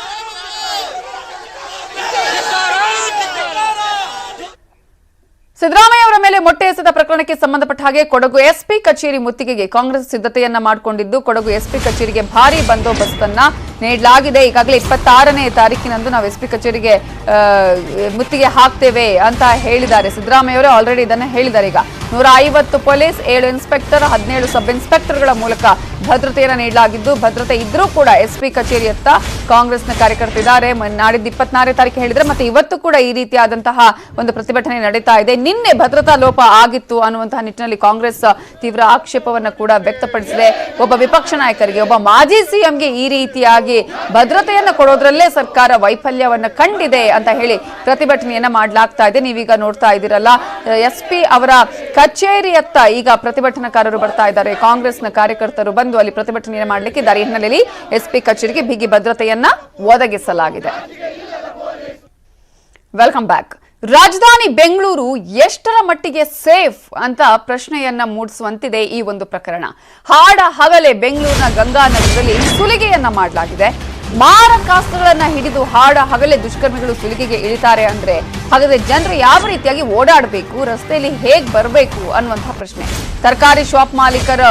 ಸಿದ್ದರಾಮಯ್ಯ ಅವರ ಮೇಲೆ ಮೊಟ್ಟೆ ಎಸೆದ ಪ್ರಕರಣಕ್ಕೆ ಸಂಬಂಧಪಟ್ಟ ಹಾಗೆ ಕೊಡಗು SP ಕಚೇರಿ ಮುತ್ತಿಗೆಗೆ ಕಾಂಗ್ರೆಸ್ ಸಿದ್ಧತೆಯನ್ನ ಮಾಡಿಕೊಂಡಿದ್ದು, ಕೊಡಗು SP ಕಚೇರಿಗೆ ಭಾರಿ ಬಂದೋಬಸ್ತ್ ಅನ್ನ ನೀಡಲಾಗಿದೆ. ಈಗಾಗಲೇ 26ನೇ ತಾರೀಕಿನಂದು ನಾವು SP ಕಚೇರಿಗೆ ಮುತ್ತಿಗೆ ಹಾಕ್ತೇವೆ ಅಂತ ಹೇಳಿದ್ದಾರೆ ಸಿದ್ದರಾಮಯ್ಯ ಅವರೇ. ಆಲ್ರೆಡಿ ಇದನ್ನ ಹೇಳಿದ್ದಾರೆ. ಈಗ 150 ಪೊಲೀಸ್, 7 ಇನ್ಸ್ಪೆಕ್ಟರ್, 17 ಸಬ್ ಇನ್ಸ್ಪೆಕ್ಟರ್ಗಳ ಮೂಲಕ ಭದ್ರತೆಯನ್ನು ನೀಡಲಾಗಿದ್ದು, ಭದ್ರತೆ ಇದ್ರೂ ಕೂಡ SP ಕಚೇರಿಯತ್ತ ಕಾಂಗ್ರೆಸ್ನ ಕಾರ್ಯಕರ್ತರಿದ್ದಾರೆ. ನಾಡಿದ್ದು 24ನೇ ತಾರೀಕು ಹೇಳಿದ್ರೆ ಮತ್ತೆ ಇವತ್ತು ಕೂಡ ಈ ರೀತಿಯಾದಂತಹ ಒಂದು ಪ್ರತಿಭಟನೆ ನಡೀತಾ ಇದೆ. ನಿನ್ನೆ ಭದ್ರತಾ ಲೋಪ ಆಗಿತ್ತು ಅನ್ನುವಂತಹ ನಿಟ್ಟಿನಲ್ಲಿ ಕಾಂಗ್ರೆಸ್ ತೀವ್ರ ಆಕ್ಷೇಪವನ್ನು ಕೂಡ ವ್ಯಕ್ತಪಡಿಸಿದೆ. ಒಬ್ಬ ವಿಪಕ್ಷ ನಾಯಕರಿಗೆ, ಒಬ್ಬ ಮಾಜಿ CMಗೆ ಈ ರೀತಿಯಾಗಿ ಭದ್ರತೆಯನ್ನು ಕೊಡೋದ್ರಲ್ಲೇ ಸರ್ಕಾರ ವೈಫಲ್ಯವನ್ನು ಕಂಡಿದೆ ಅಂತ ಹೇಳಿ ಪ್ರತಿಭಟನೆಯನ್ನ ಮಾಡಲಾಗ್ತಾ ಇದೆ. ನೀವೀಗ ನೋಡ್ತಾ ಇದ್ದೀರಲ್ಲ, SP ಅವರ ಕಚೇರಿಯತ್ತ ಈಗ ಪ್ರತಿಭಟನಾಕಾರರು ಬರ್ತಾ ಇದ್ದಾರೆ. ಕಾಂಗ್ರೆಸ್ನ ಕಾರ್ಯಕರ್ತರು ಬಂದು ಅಲ್ಲಿ ಪ್ರತಿಭಟನೆಯನ್ನು ಮಾಡಲಿಕ್ಕಿದ್ದಾರೆ. ಈ ಹಿನ್ನೆಲೆಯಲ್ಲಿ SP ಕಚೇರಿಗೆ ಬಿಗಿ ಭದ್ರತೆಯನ್ನ ಒದಗಿಸಲಾಗಿದೆ. Welcome back. ರಾಜಧಾನಿ ಬೆಂಗಳೂರು ಎಷ್ಟರ ಮಟ್ಟಿಗೆ ಸೇಫ್ ಅಂತ ಪ್ರಶ್ನೆಯನ್ನ ಮೂಡಿಸುವಂತಿದೆ ಈ ಒಂದು ಪ್ರಕರಣ. ಹಾಡ ಹಗಲೇ ಬೆಂಗಳೂರಿನ ಗಂಗಾನಗರದಲ್ಲಿ ಸುಲಿಗೆಯನ್ನ ಮಾಡಲಾಗಿದೆ. ಮಾರಕಾಸ್ತ್ರಗಳನ್ನ ಹಿಡಿದು ಹಾಡ ಹಗಲೇ ದುಷ್ಕರ್ಮಿಗಳು ಸುಲಿಗೆಗೆ ಇಳಿತಾರೆ ಅಂದ್ರೆ ಹಾಗಾದ್ರೆ ಜನರು ಯಾವ ರೀತಿಯಾಗಿ ಓಡಾಡಬೇಕು, ರಸ್ತೆಯಲ್ಲಿ ಹೇಗ್ ಬರಬೇಕು ಅನ್ನುವಂತಹ ಪ್ರಶ್ನೆ. ತರಕಾರಿ ಶಾಪ್ ಮಾಲೀಕರ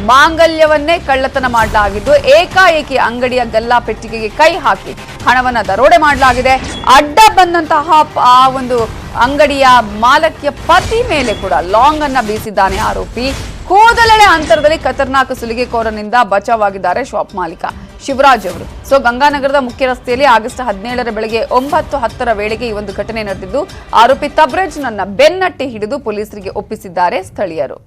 ಮಾಂಗಲ್ಯವನ್ನೇ ಕಳ್ಳತನ ಮಾಡಲಾಗಿದ್ದು ಏಕಾಏಕಿ ಅಂಗಡಿಯ ಗಲ್ಲಾ ಪೆಟ್ಟಿಗೆಗೆ ಕೈ ಹಾಕಿ ಹಣವನ್ನ ದರೋಡೆ ಮಾಡಲಾಗಿದೆ. ಅಡ್ಡ ಬಂದಂತಹ ಆ ಒಂದು ಅಂಗಡಿಯ ಮಾಲಕಿಯ ಪತಿ ಮೇಲೆ ಕೂಡ ಲಾಂಗ್ ಅನ್ನ ಬೀಸಿದ್ದಾನೆ ಆರೋಪಿ. ಕೂದಲೆಳೆ ಅಂತರದಲ್ಲಿ ಖತರ್ನಾಕ್ ಸುಲಿಗೆಕೋರನಿಂದ ಬಚಾವಾಗಿದ್ದಾರೆ ಶಾಪ್ ಮಾಲೀಕ ಶಿವರಾಜ್ ಅವರು. ಗಂಗಾನಗರದ ಮುಖ್ಯ ರಸ್ತೆಯಲ್ಲಿ ಆಗಸ್ಟ್ 17ರ ಬೆಳಗ್ಗೆ 9:10 ವೇಳೆಗೆ ಈ ಒಂದು ಘಟನೆ ನಡೆದಿದ್ದು, ಆರೋಪಿ ತಬ್ರೇಜ್ ನನ್ನ ಬೆನ್ನಟ್ಟಿ ಹಿಡಿದು ಪೊಲೀಸರಿಗೆ ಒಪ್ಪಿಸಿದ್ದಾರೆ ಸ್ಥಳೀಯರು.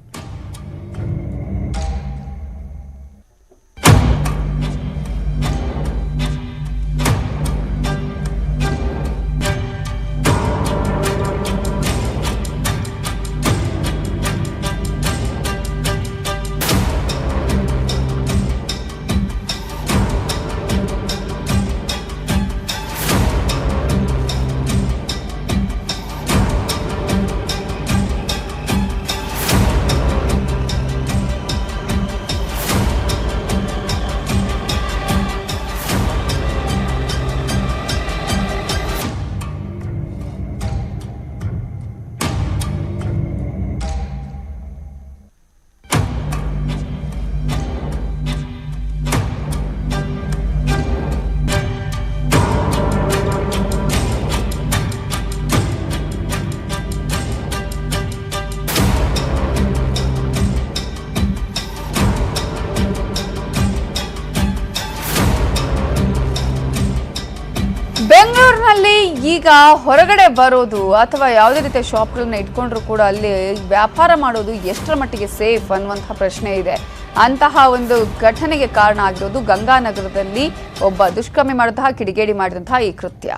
ಬೆಂಗಳೂರಿನಲ್ಲಿ ಈಗ ಹೊರಗಡೆ ಬರೋದು ಅಥವಾ ಯಾವುದೇ ರೀತಿಯ ಶಾಪ್ಗಳನ್ನ ಇಟ್ಕೊಂಡ್ರು ಕೂಡ ಅಲ್ಲಿ ವ್ಯಾಪಾರ ಮಾಡೋದು ಎಷ್ಟರ ಮಟ್ಟಿಗೆ ಸೇಫ್ ಅನ್ನುವಂತಹ ಪ್ರಶ್ನೆ ಇದೆ. ಅಂತಹ ಒಂದು ಘಟನೆಗೆ ಕಾರಣ ಆಗಿರೋದು ಗಂಗಾನಗರದಲ್ಲಿ ಒಬ್ಬ ದುಷ್ಕರ್ಮಿ ಮಾಡಿದಂತಹ ಕಿಡಿಗೇಡಿ ಮಾಡಿದಂತಹ ಈ ಕೃತ್ಯ.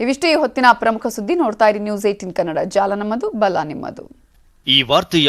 ಇವಿಷ್ಟು ಈ ಹೊತ್ತಿನ ಪ್ರಮುಖ ಸುದ್ದಿ. ನೋಡ್ತಾ ಇರಿ ನ್ಯೂಸ್ 18 ಕನ್ನಡ. ಜಾಲ ನಮ್ಮದು, ಬಲ ನಿಮ್ಮದು. ಈ ವಾರ್ತೆಯ